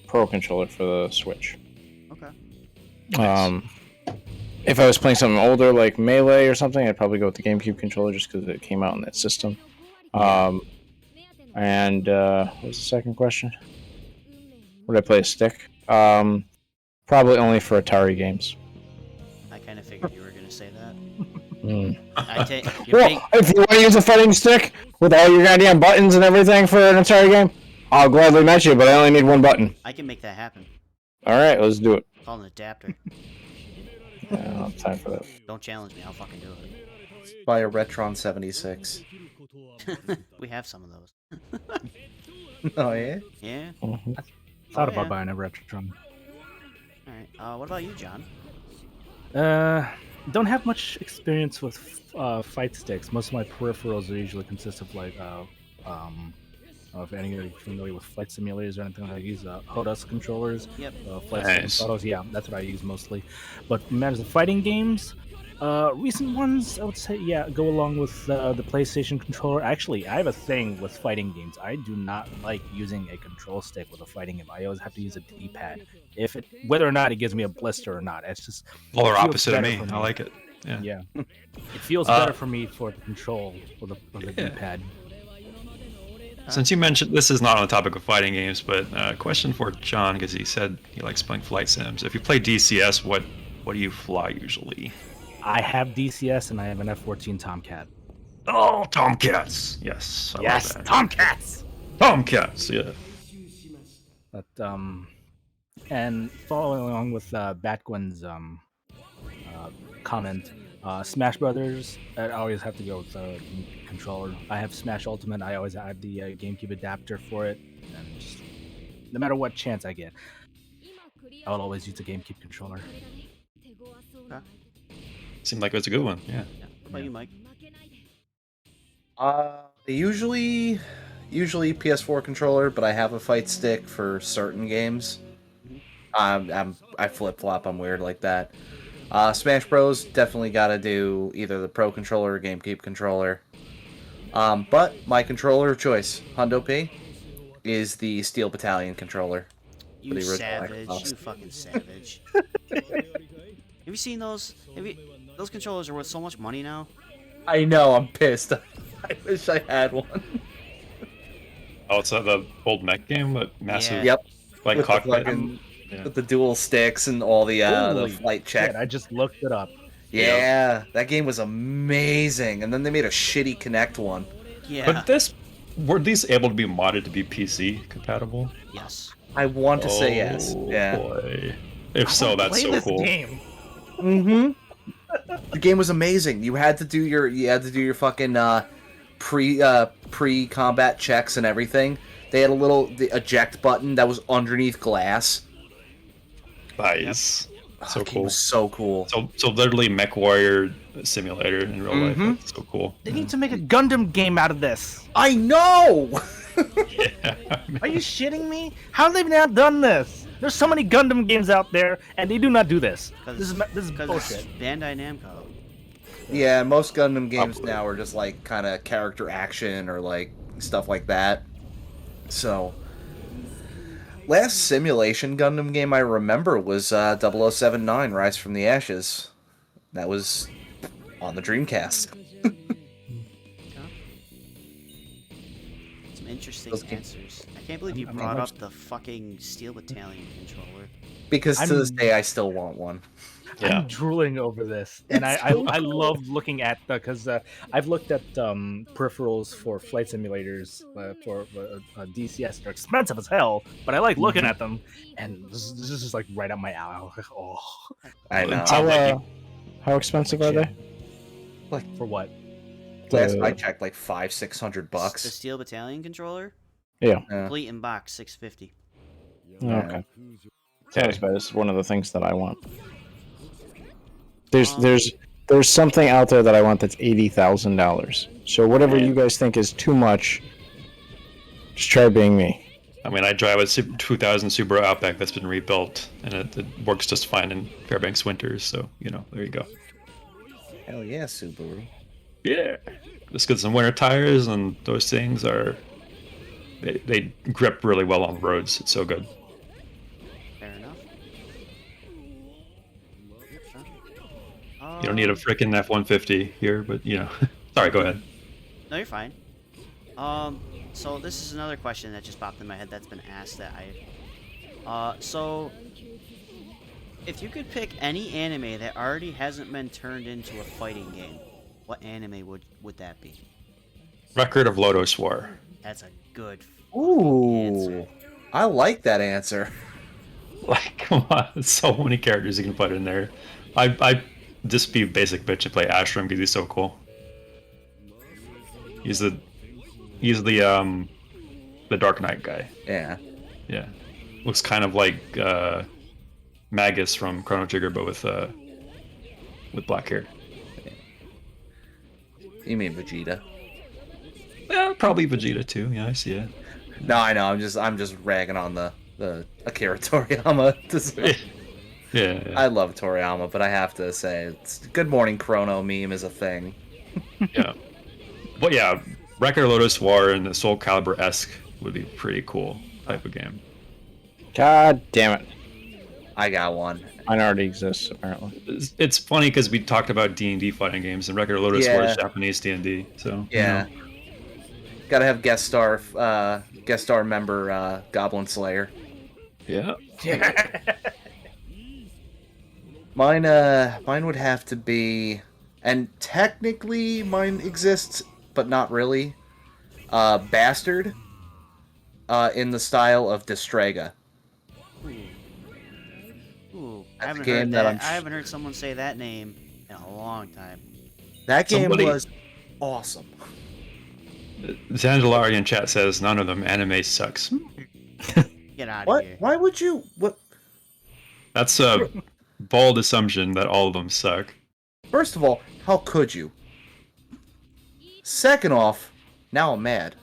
Pro controller for the Switch. Okay. If I was playing something older like Melee or something, I'd probably go with the GameCube controller just because it came out in that system. And what was the second question? Would I play a stick? Probably only for Atari games. I kind of figured you were gonna say that. Mm. You're Well, big, if you want to use a fighting stick with all your goddamn buttons and everything for an Atari game, I'll gladly match you, but I only need one button. I can make that happen. All right, let's do it. Call an adapter. I don't have time for that. Don't challenge me. I'll fucking do it. Buy a Retron 76. We have some of those. Oh, yeah? Yeah. Mhm. Thought Oh, about yeah. buying a Retron. All right. What about you, John? Don't have much experience with fight sticks. Most of my peripherals are usually consist of like if anybody familiar with flight simulators or anything, I use HOTAS controllers. Yep. Flight Nice. sim autos, yeah, that's what I use mostly. But matters of fighting games, recent ones, I would say, yeah, go along with the PlayStation controller. Actually, I have a thing with fighting games. I do not like using a control stick with a fighting game. I always have to use a D-pad, whether or not it gives me a blister or not. It's just Polar it feels opposite of better me. for I like it. Yeah. yeah. It feels better for me for the control with a D-pad. Since you mentioned this is not on the topic of fighting games, but question for John because he said he likes playing flight sims. If you play DCS, what do you fly usually? I have DCS and I have an F-14 Tomcat. Oh, Tomcats. Yes. I love that. Tomcats. Tomcats. Yeah. But and following along with Batquin's comment, Smash Brothers, I always have to go with the controller. I have Smash Ultimate. I always have the GameCube adapter for it, and just, no matter what chance I get, I will always use the GameCube controller. Seemed like it was a good one. Yeah. What about you, Mike? Usually PS4 controller, but I have a fight stick for certain games. I flip flop. I'm weird like that. Smash Bros. Definitely got to do either the Pro controller or GameCube controller. But my controller of choice, Hundo P, is the Steel Battalion controller. You the original savage. Xbox. You fucking savage. Have you seen those? Those controllers are worth so much money now. I know, I'm pissed. I wish I had one. Oh, it's the old mech game, but massive, Yeah. Yep, like with the cockpit. fucking- Yeah. with the dual sticks and all the Holy flight check. shit, I just looked it up. Yeah, that game was amazing. And then they made a shitty Connect one. Yeah. But were these able to be modded to be PC compatible? Yes. I want to say yes. Oh, Yeah. Boy. If so, that's so cool. Game. Mm-hmm. The game was amazing. You had to do your fucking pre-combat checks and everything. They had the eject button that was underneath glass. Nice. So The game cool. was so cool. So literally Mech Warrior simulator in real life. Mhm. That's so cool. They need to make a Gundam game out of this. I know. Yeah. Are you shitting me? How have they not done this? There's so many Gundam games out there, and they do not do this. This is Because bullshit. Bandai Namco. Yeah, most Gundam games now are just like kind of character action or like stuff like that. So, last simulation Gundam game I remember was 0079 Rise from the Ashes. That was on the Dreamcast. Some interesting Those can- answers. I can't believe you I'm brought not- up the fucking Steel Battalion controller. Because to this I'm- day, I still want one. Yeah. I'm drooling over this, and It's I so I cool. love looking at the because I've looked at peripherals for flight simulators for DCS. They're expensive as hell, but I like looking at them, and this is like right up my alley. I was like, oh, I know. It's How, all like how expensive are they? for what? Last The- I checked, like $500-600 The bucks. Steel Battalion controller, Yeah. complete in box, $650. Yeah. Okay. Yeah, but it's one of the things that I want. There's something out there that I want that's $80,000. So whatever you guys think is too much, just try being me. I mean, I drive a 2000 Subaru Outback that's been rebuilt, and it works just fine in Fairbanks winters. So there you go. Hell yeah, Subaru. Yeah, just get some winter tires, and those things they grip really well on the roads. It's so good. Fair enough. You don't need a freaking F-150 here, but Sorry, go ahead. No, you're fine. So this is another question that just popped in my head that's been asked that so if you could pick any anime that already hasn't been turned into a fighting game, what anime would that be? Record of Lodoss War. That's a good Ooh, answer. I like that answer. Like, come on, there's so many characters you can put in there. I just be a basic bitch and play Ashram because he's so cool. He's the Dark Knight guy. Yeah. Yeah, looks kind of like Magus from Chrono Trigger, but with black hair. You mean Vegeta? Yeah, probably Vegeta too. Yeah, I see it. No, I know. I'm just ragging on the Akira Toriyama. Yeah. I love Toriyama, but I have to say, it's Good Morning Chrono meme is a thing. Yeah. But yeah, Record of Lodoss War and the Soul Calibur-esque would be pretty cool type of game. God damn it. I got one. Mine already exists, apparently. It's funny because we talked about D&D fighting games, and Record of Lodoss War Yeah. is Japanese D&D. So Yeah. Gotta have guest star member Goblin Slayer. Yeah. Mine would have to be, and technically mine exists, but not really. Bastard. In the style of Destraga. Ooh, I That's a haven't game heard that that. I'm I haven't heard someone say that name in a long time. That game Somebody- was awesome. Zangelari in chat says none of them anime sucks. Get out of What? here. Why would you? What? That's a bold assumption that all of them suck. First of all, how could you? Second off, now I'm mad.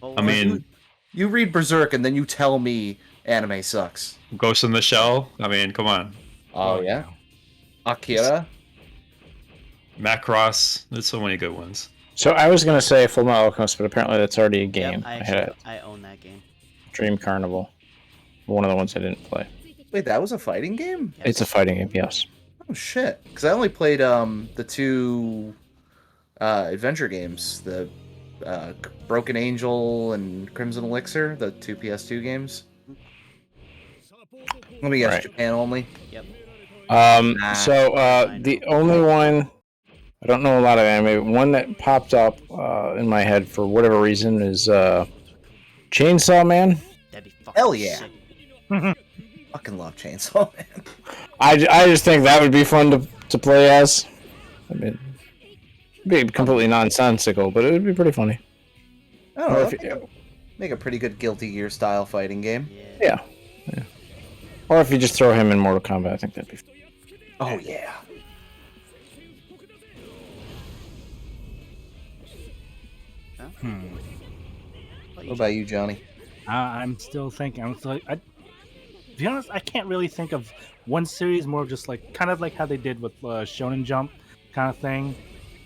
Well, I mean, You read Berserk and then you tell me anime sucks. Ghost in the Shell. I mean, come on. Oh yeah. Akira. Macross. There's so many good ones. So I was going to say Full Metal Alchemist, but apparently that's already a yep, game. I had actually I own that game. Dream Carnival. One of the ones I didn't play. Wait, that was a fighting game? Yes. It's a fighting game, yes. Oh shit! Because I only played the two adventure games, the Broken Angel and Crimson Elixir, the two PS2 games. Let me guess, Right. Japan only. Yep. Nah. So the only one, I don't know a lot of anime, one that popped up in my head for whatever reason is Chainsaw Man. That'd be fucking Hell yeah. sick. Fucking love Chainsaw Man. I just think that would be fun to play as. I mean, it'd be completely nonsensical, but it would be pretty funny. I don't know. Or that'd if you- make a pretty good Guilty Gear style fighting game. Yeah. Yeah. Or if you just throw him in Mortal Kombat, I think that'd be fun. Oh yeah. What about you, Johnny? I'm still thinking. To be honest, I can't really think of one series. More just like kind of like how they did with Shonen Jump, kind of thing,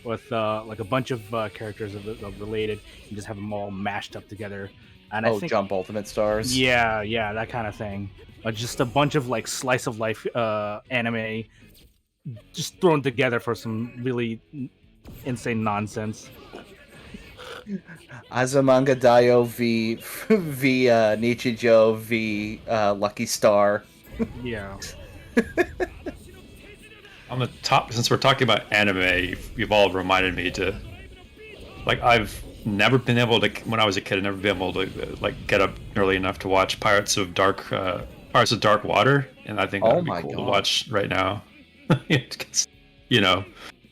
with like a bunch of characters of related, and just have them all mashed up together. And I think, Jump Ultimate Stars. yeah, that kind of thing. Just a bunch of like slice of life anime, just thrown together for some really insane nonsense. Azumanga Daioh v Nichijou v Lucky Star. Yeah. On the top, since we're talking about anime, you've all reminded me to, like, I've never been able to, when I was a kid, I've never been able to, like, get up early enough to watch Pirates of Dark Water, and I think that Oh would be my cool to God. watch right now. You know,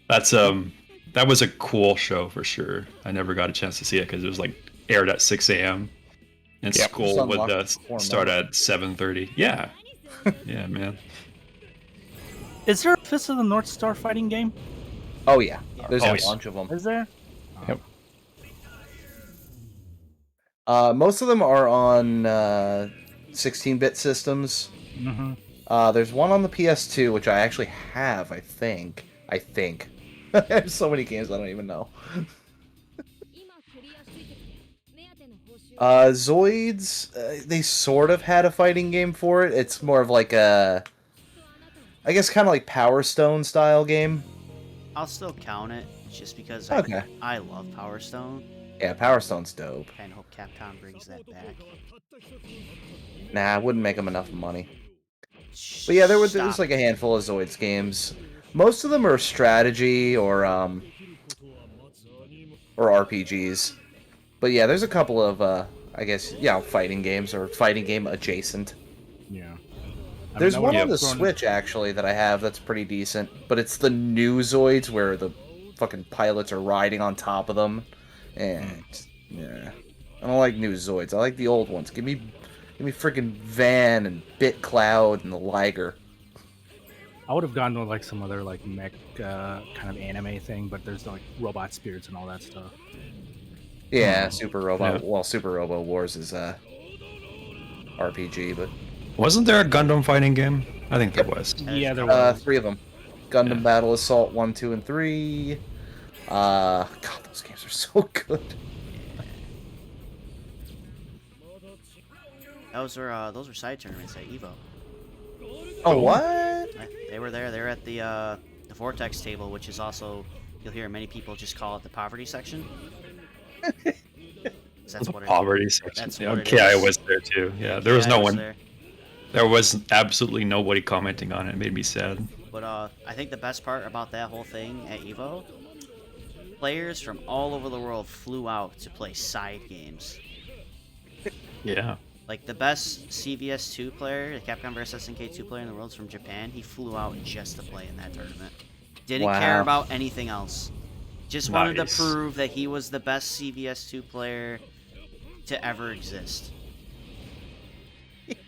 that's that was a cool show for sure. I never got a chance to see it because it was like aired at 6 a.m. and Yep. school Just would unlocked before start midnight. at 7:30. Yeah, yeah, man. Is there a Fist of the North Star fighting game? Oh yeah, there's Oh, a yes. bunch of them. Is there? Yep. Most of them are on 16-bit systems. Mm-hmm. There's one on the PS2, which I actually have. I think. There's so many games I don't even know. Zoids, they sort of had a fighting game for it. It's more of like a, I guess, kind of like Power Stone style game. I'll still count it just because Okay. I love Power Stone. Yeah, Power Stone's dope. Kind of hope Capcom brings that back. Nah, I wouldn't make them enough money. But yeah, there was Stop. like a handful of Zoids games. Most of them are strategy or RPGs. But yeah, there's a couple of I guess, yeah, fighting games or fighting game adjacent. Yeah. There's one on the Switch. Switch actually that I have that's pretty decent, but it's the new Zoids where the fucking pilots are riding on top of them. And yeah, I don't like new Zoids. I like the old ones. Give me freaking Van and BitCloud and the Liger. I would have gone to like some other like mech kind of anime thing, but there's like robot spirits and all that stuff. Yeah, Super Robot. Yeah. Well, Super Robo Wars is RPG, but Wasn't there a Gundam fighting game? I think there was. Yeah, there was. 3 of them. Gundam Yeah. Battle Assault 1, 2, and 3. God, those games are so good. Those were side tournaments at Evo. Oh, what? They were there. They were at the Vortex table, which is also, you'll hear many people just call it the poverty section. That's what it is. Poverty section. That's Yeah, what it okay, I is. was there too. Yeah, there was Yeah, I no one. there. There was absolutely nobody commenting on it. It made me sad. But I think the best part about that whole thing at Evo, players from all over the world flew out to play side games. Yeah. Like the best CVS2 player, the Capcom vs SNK 2 player in the world is from Japan. He flew out just to play in that tournament. Didn't care Wow. about anything else. Just wanted Nice. to prove that he was the best CVS2 player to ever exist.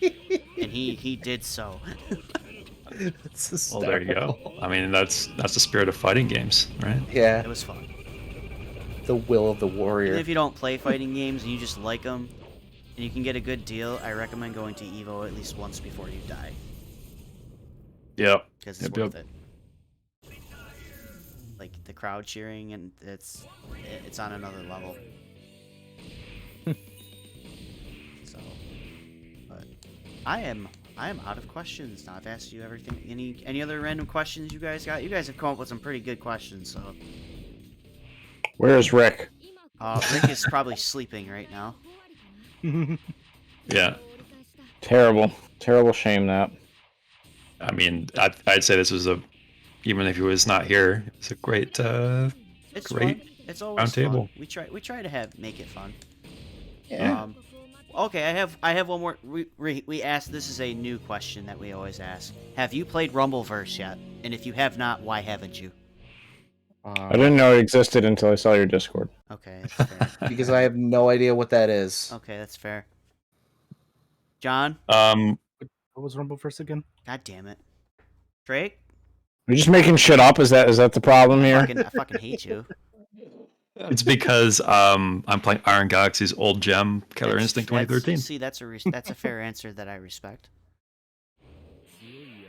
And he did so. It's Well, there you go. hysterical. I mean, that's the spirit of fighting games, right? Yeah, It was fun. the will of the Even warrior. if you don't play fighting games and you just like them, and you can get a good deal, I recommend going to Evo at least once before you die, Yep. because it's Yep, worth yep. it. Like the crowd cheering, and it's on another level. So, but I am out of questions now. I've asked you everything. Any other random questions you guys got? You guys have come up with some pretty good questions. So, Where's Rick? Rick is probably sleeping right now. Yeah. Terrible. Terrible shame that. I mean, I'd say this was even if he was not here, it was a great. It's Great fun. It's always round fun. table. We try to make it fun. Yeah. Okay, I have one more. We asked. This is a new question that we always ask. Have you played Rumbleverse yet? And if you have not, why haven't you? I didn't know it existed until I saw your Discord. Okay, that's fair. Because I have no idea what that is. Okay, that's fair. John, Um, What was Rumbleverse again? God damn it, Drake, You're just making shit up. Is that the problem here? I fucking hate you. it's because I'm playing Iron Galaxy's old gem, Killer That's- Instinct that's- 2013. See, that's a fair answer that I respect.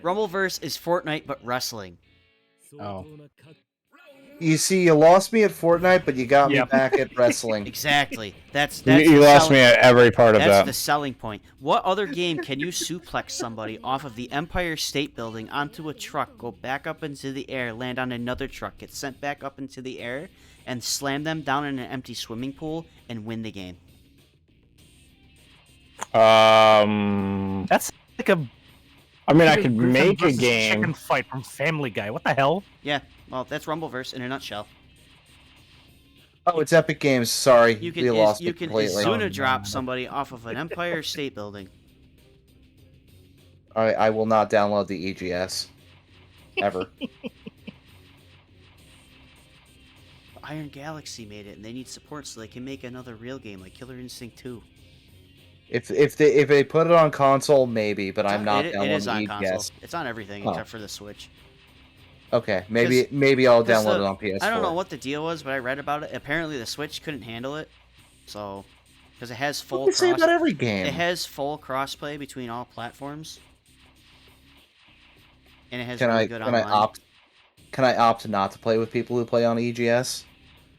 Rumbleverse is Fortnite but wrestling. Oh. You see, you lost me at Fortnite, but you got me Yep. back at wrestling. Exactly. That's You the lost selling- me at every part of That's that. the selling point. What other game can you suplex somebody off of the Empire State Building onto a truck, go back up into the air, land on another truck, get sent back up into the air, and slam them down in an empty swimming pool and win the game? That's like a I mean, I Peter could Griffin make a versus game. chicken fight from Family Guy. What the hell? Yeah, well, that's Rumbleverse in a nutshell. Oh, it's Epic Games. Sorry, You you lost me you can completely. Izuna Oh, drop no. somebody off of an Empire State Building. I will not download the EGS ever. Iron Galaxy made it, and they need support so they can make another real game like Killer Instinct 2. If they put it on console, maybe, but I'm not It downloading is on the console. EGS. It's on everything Oh. except for the Switch. Okay, maybe I'll 'cause download the- it on PS4. I don't know what the deal was, but I read about it. Apparently, the Switch couldn't handle it, so because it has What full they say cross, about every game. it has full crossplay between all platforms, and it has Can really I good can I online. opt not to play with people who play on EGS?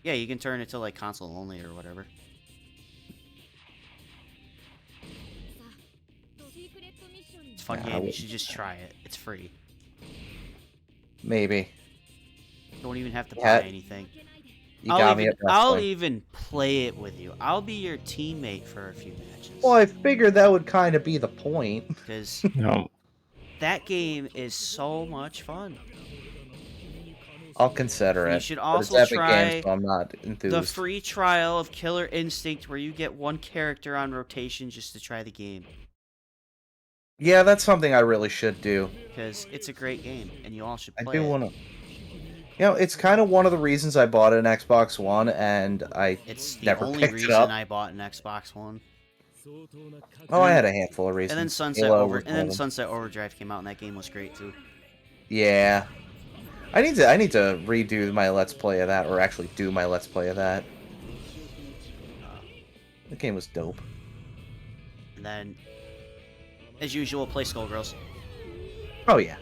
Yeah, you can turn it to like console only or whatever. It's a fun Yeah, I game. You would- should just try it. It's free. Maybe. Don't even have to buy Yeah. anything. You got me at I'll wrestling. even play it with you. I'll be your teammate for a few matches. Well, I figured that would kind of be the point. Because No. that game is so much fun. I'll consider it. You should but it's also Epic try Games, so I'm not enthused. the free trial of Killer Instinct where you get one character on rotation just to try the game. Yeah, that's something I really should do. Because it's a great game and you all should I play do it. want to. You know, it's kind of one of the reasons I bought an Xbox One, and I It's the never only picked it reason up. I bought an Xbox One. Oh, I had a handful of reasons. And then Halo was one of them. Sunset Overdrive came out and that game was great too. Yeah, I need to redo my Let's Play of that, or actually do my Let's Play of that. The game was dope. And then, as usual, play Skullgirls. Oh yeah.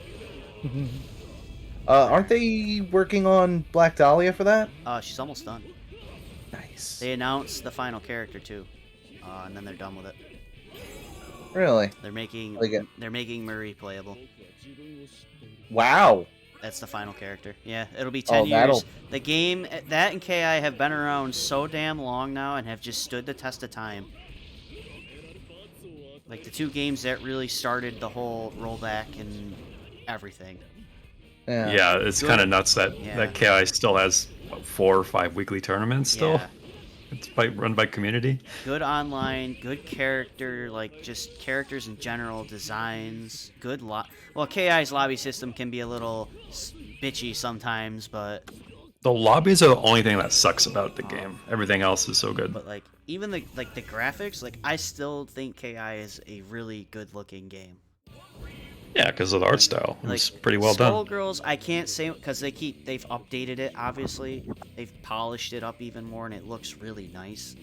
Aren't they working on Black Dahlia for that? She's almost done. Nice. They announced the final character too, and then they're done with it. Really? They're making Like it- they're making Marie playable. Wow. That's the final character. Yeah, it'll be Oh, 10 that'll- years. The game that and KI have been around so damn long now and have just stood the test of time. Like the two games that really started the whole rollback and everything. Yeah. Yeah, it's Good. kind of nuts that Yeah. that KI still has what, 4 or 5 weekly tournaments still. Yeah. It's run by community. Good online, good character, like just characters in general, designs, good Well, KI's lobby system can be a little bitchy sometimes, but The lobbies are the only thing that sucks about the game. Everything else is so good. like even the graphics, like I still think KI is a really good looking game. Yeah, because of the art style. Like It's pretty well done. Skullgirls, I can't say because they've updated it. Obviously, they've polished it up even more, and it looks really nice.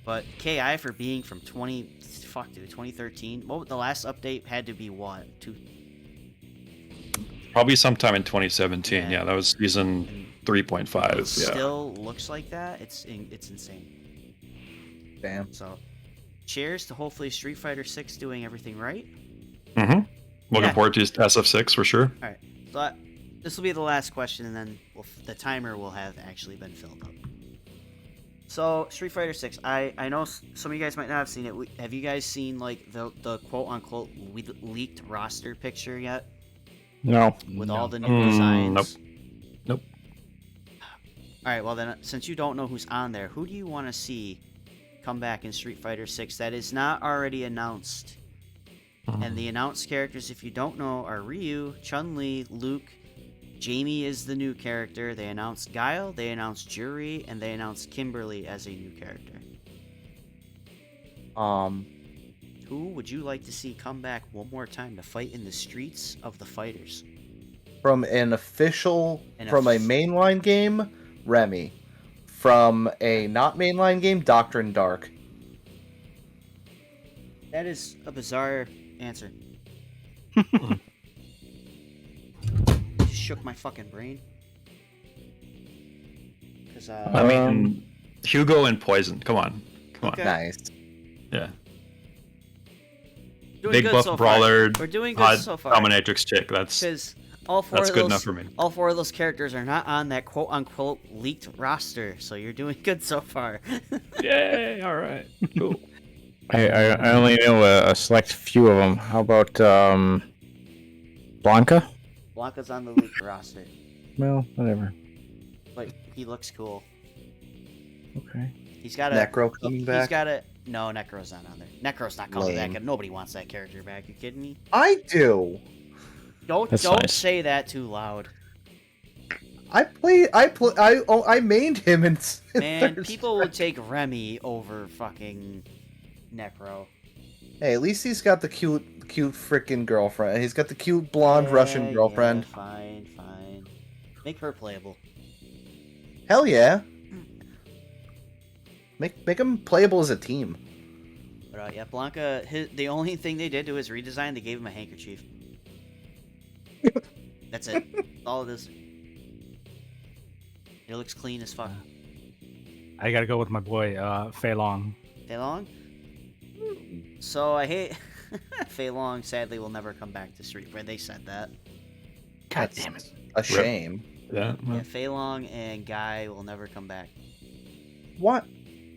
But KI for being from 2013. Well, the last update had to be what? Probably sometime in 2017. Yeah. Yeah, that was season 3.5. It Yeah. still looks like that. It's insane. Damn. So, cheers to hopefully Street Fighter 6 doing everything right. Mm-hmm. Looking Yeah. forward to SF6 for sure. All right. So this will be the last question, and then the timer will have actually been filled up. So Street Fighter 6, I know some of you guys might not have seen it. Have you guys seen like the quote unquote leaked roster picture yet No. with all the new Mm, designs? Nope. All right. Well then, since you don't know who's on there, who do you want to see come back in Street Fighter 6 that is not already announced? And the announced characters, if you don't know, are Ryu, Chun-Li, Luke. Jamie is the new character. They announced Guile, they announced Juri, and they announced Kimberly as a new character. Who would you like to see come back one more time to fight in the streets of the fighters? From a mainline game, Remy. From a not mainline game, Doctrine Dark. That is a bizarre answer. Just shook my fucking brain. 'Cause, I mean, Hugo and Poison. Come on. Okay. Nice. Yeah. doing Big good buff so brawler, far. We're doing good hot so far. dominatrix chick. That's Because all four that's of good those, enough for me. all four of those characters are not on that quote unquote leaked roster, so you're doing good so far. Yay! All right. Cool. I only know a select few of them. How about Blanca? Blanca's on the leaked roster, Well, whatever. but he looks cool. Okay. He's got a Necro coming He's back. got a no. Necro's not on there. Necro's not coming Lame. back. Nobody wants that character back. You kidding me? I do. Don't That's don't nice. say that too loud, I mained him in man. third People would strike. take Remy over fucking Necro. Hey, at least he's got the cute freaking girlfriend. He's got the cute blonde Russian Yeah, girlfriend. yeah, fine. Make her playable. Hell yeah. Make them playable as a team. But yeah, Blanca. The only thing they did to his redesign, they gave him a handkerchief. That's it. That's all it is. It looks clean as fuck. I gotta go with my boy, Fei Long. Fei Long? So I hate Fei Long. Sadly, will never come back to Street Fighter. They said that. God That's damn it. a shame. Yeah. Yeah, Fei Long and Guy will never come back What?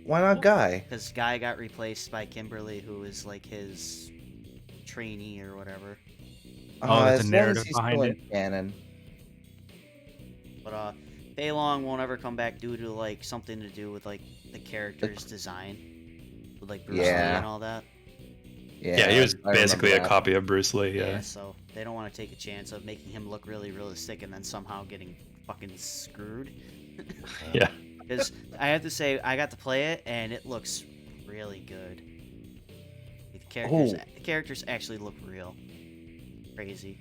Why not Guy? because Guy got replaced by Kimberly, who is like his trainee or whatever. Oh, there's a as long narrative as he's behind still in it. canon. But Fei Long won't ever come back due to like something to do with like the character's design, with like Bruce Lee Yeah. and all that. Yeah, he was I basically a remember that. copy of Bruce Lee. Yeah. So they don't want to take a chance of making him look really realistic and then somehow getting fucking screwed. Yeah. Because I have to say, I got to play it and it looks really good. The characters actually look real. Crazy.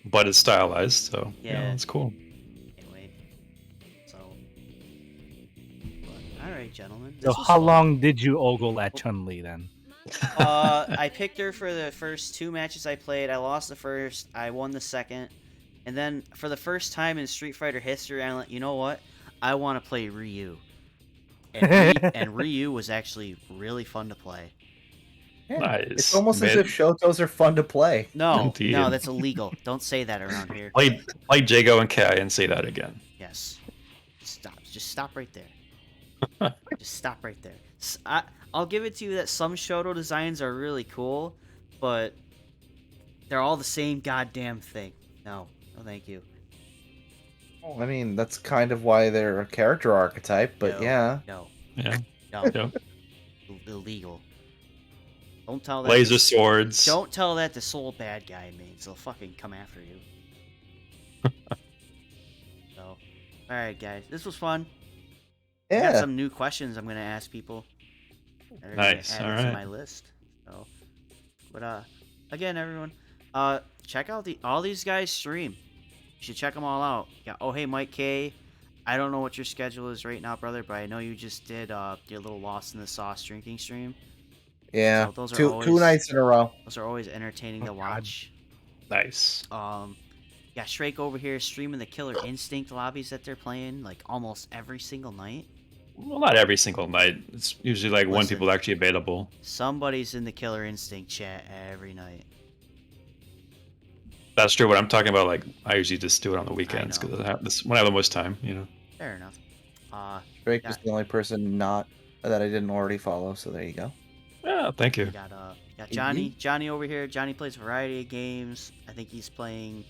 But it's stylized, so Yeah. it's cool. Can't wait. So. But, alright, gentlemen. So This was how fun. long did you ogle at Chun-Li then? I picked her for the first 2 matches I played. I lost the first. I won the second. And then for the first time in Street Fighter history, I'm like, you know what? I want to play Ryu. And Ryu was actually really fun to play. Yeah, Nice. It's almost as Mid- if Shotos are fun to play. No, Indeed. no, that's illegal. Don't say that around here. Play Jago and Kai and say that again. Yes. Stop. Just stop right there. Just stop right there. I'll give it to you that some Shoto designs are really cool, but they're all the same goddamn thing. No, thank you. I mean, that's kind of why they're a character archetype, but No, yeah. No, Yeah. no. Yeah. Illegal. Don't tell that. Laser swords. Don't tell that to Soul Bad Guy mates. They'll fucking come after you. So, all right, guys, this was fun. I got Yeah. some new questions I'm gonna ask people. They're Nice, Gonna add it to alright. my list. So, but again, everyone, check out all these guys stream. You should check them all out. Yeah. Oh, hey, Mike K. I don't know what your schedule is right now, brother, but I know you just did your little Lost in the Sauce drinking stream. Yeah. So those are two always- nights in a row. Those are always entertaining to God. watch. Nice. Yeah, Shrake over here streaming the Killer Instinct lobbies that they're playing like almost every single night. Well, not every single night. It's usually like when Listen. people are actually available. Somebody's in the Killer Instinct chat every night. That's true. What I'm talking about, like, I usually just do it on the weekends know. because I have this when I have the most time. You know. Fair enough. Drake Yeah. was the only person not that I didn't already follow, so there you go. Yeah. Thank you. We got Johnny. Johnny over here. Johnny plays a variety of games. I think he's playing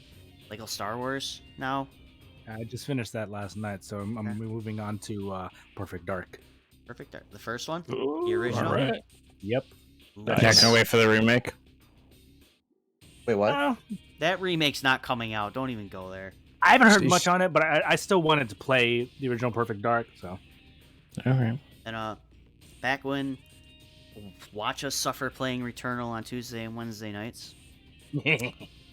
Lego Star Wars now. I just finished that last night, so I'm Okay. moving on to Perfect Dark. Perfect. The first one. Ooh, The original? all right. Yep. Ooh, Nice. Not gonna wait for the remake. Wait, what? That remake's not coming out. Don't even go there. I haven't heard Sheesh. much on it, but I still wanted to play the original Perfect Dark. So All right. And back when watch us suffer playing Returnal on Tuesday and Wednesday nights.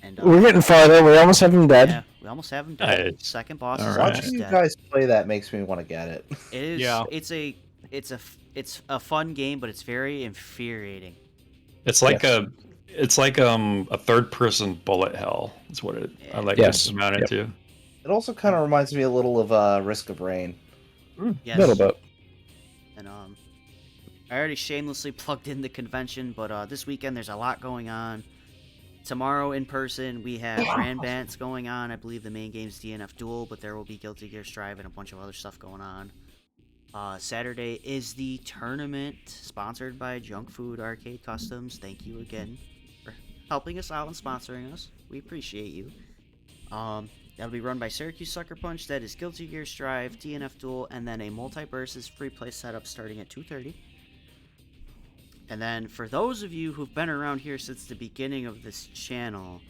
And We're getting farther. We almost have him dead. yeah, we almost have him done. Nice. Second boss All is right. almost Watching you dead. guys play that makes me want to get it. It is. Yeah. It's a fun game, but it's very infuriating. It's like Yes. a third person bullet hell. Is what I like Yes. to amount it Yep. to. It also kind of reminds me a little of Risk of Rain. Yes. A little bit. And I already shamelessly plugged in the convention, but this weekend there's a lot going on. Tomorrow in person we have Grand Bants going on. I believe the main game's DNF Duel, but there will be Guilty Gear Strive and a bunch of other stuff going on. Saturday is the tournament sponsored by Junk Food Arcade Customs. Thank you again for helping us out and sponsoring us. We appreciate you. That'll be run by Syracuse Sucker Punch. That is Guilty Gear Strive, DNF Duel, and then a multi-versus free play setup starting at 2:30. And then for those of you who've been around here since the beginning of this channel,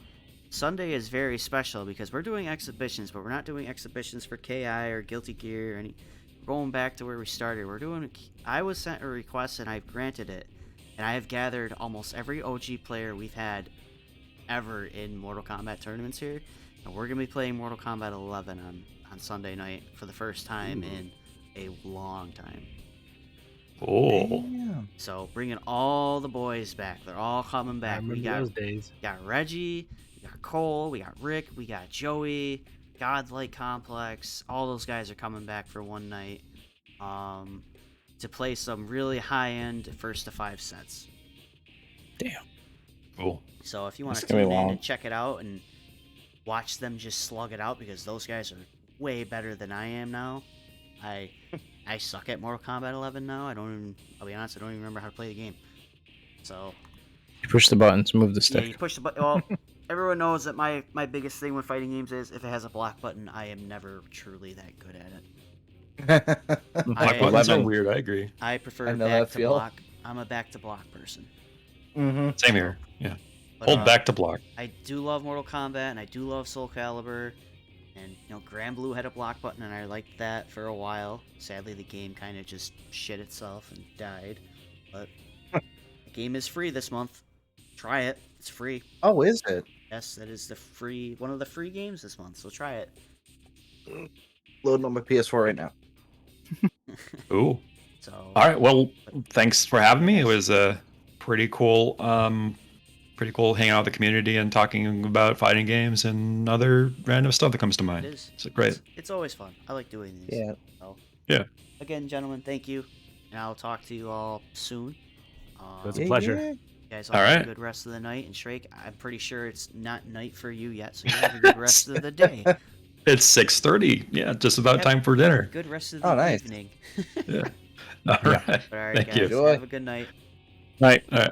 Sunday is very special because we're doing exhibitions, but we're not doing exhibitions for KI or Guilty Gear or any. Going back to where we started, I was sent a request and I've granted it, and I have gathered almost every OG player we've had ever in Mortal Kombat tournaments here, and we're gonna be playing Mortal Kombat 11 on Sunday night for the first time in a long time. Oh, Damn. So bringing all the boys back, they're all coming I back. We remember those days. got Reggie, we got Cole, we got Rick, we got Joey, Godlike Complex. All those guys are coming back for one night to play some really high-end first to 5 sets. Damn. cool. So if you want to It's gonna be tune in long. and check it out and watch them just slug it out, because those guys are way better than I am now. I suck at Mortal Kombat 11 now. I'll be honest, I don't even remember how to play the game. So You push the buttons, move the yeah, stick. you push the button. Well, everyone knows that my biggest thing with fighting games is if it has a block button, I am never truly that good at it. Black I- buttons are 11. weird. I agree. I prefer I know back that to feel. block. I'm a back to block person. Mm-hmm. Same here. Yeah. But, Hold back to block. I do love Mortal Kombat and I do love Soul Calibur, and Grand Blue had a block button and I liked that for a while. Sadly, the game kind of just shit itself and died. But the game is free this month. Try it. It's free. Oh, is it? Yes, that is one of the free games this month. So try it. Loading on my PS4 right now. Ooh. So All right. Well, thanks for having me. It was pretty cool. Pretty cool hanging out with the community and talking about fighting games and other random stuff that comes to it mind. is. It's great. It's always fun. I like doing these. Yeah. So, Yeah. Again, gentlemen, thank you, and I'll talk to you all soon. It's a pleasure. You guys All all have right. a good rest of the night, and Shrake, I'm pretty sure it's not night for you yet, so you have a good rest of the day. It's 6:30. Yeah, just about Yep. time for dinner. Good rest of the Oh, nice. evening. Yeah. All right. All right, Thank guys. you. Enjoy. Have a good night. Night. All right.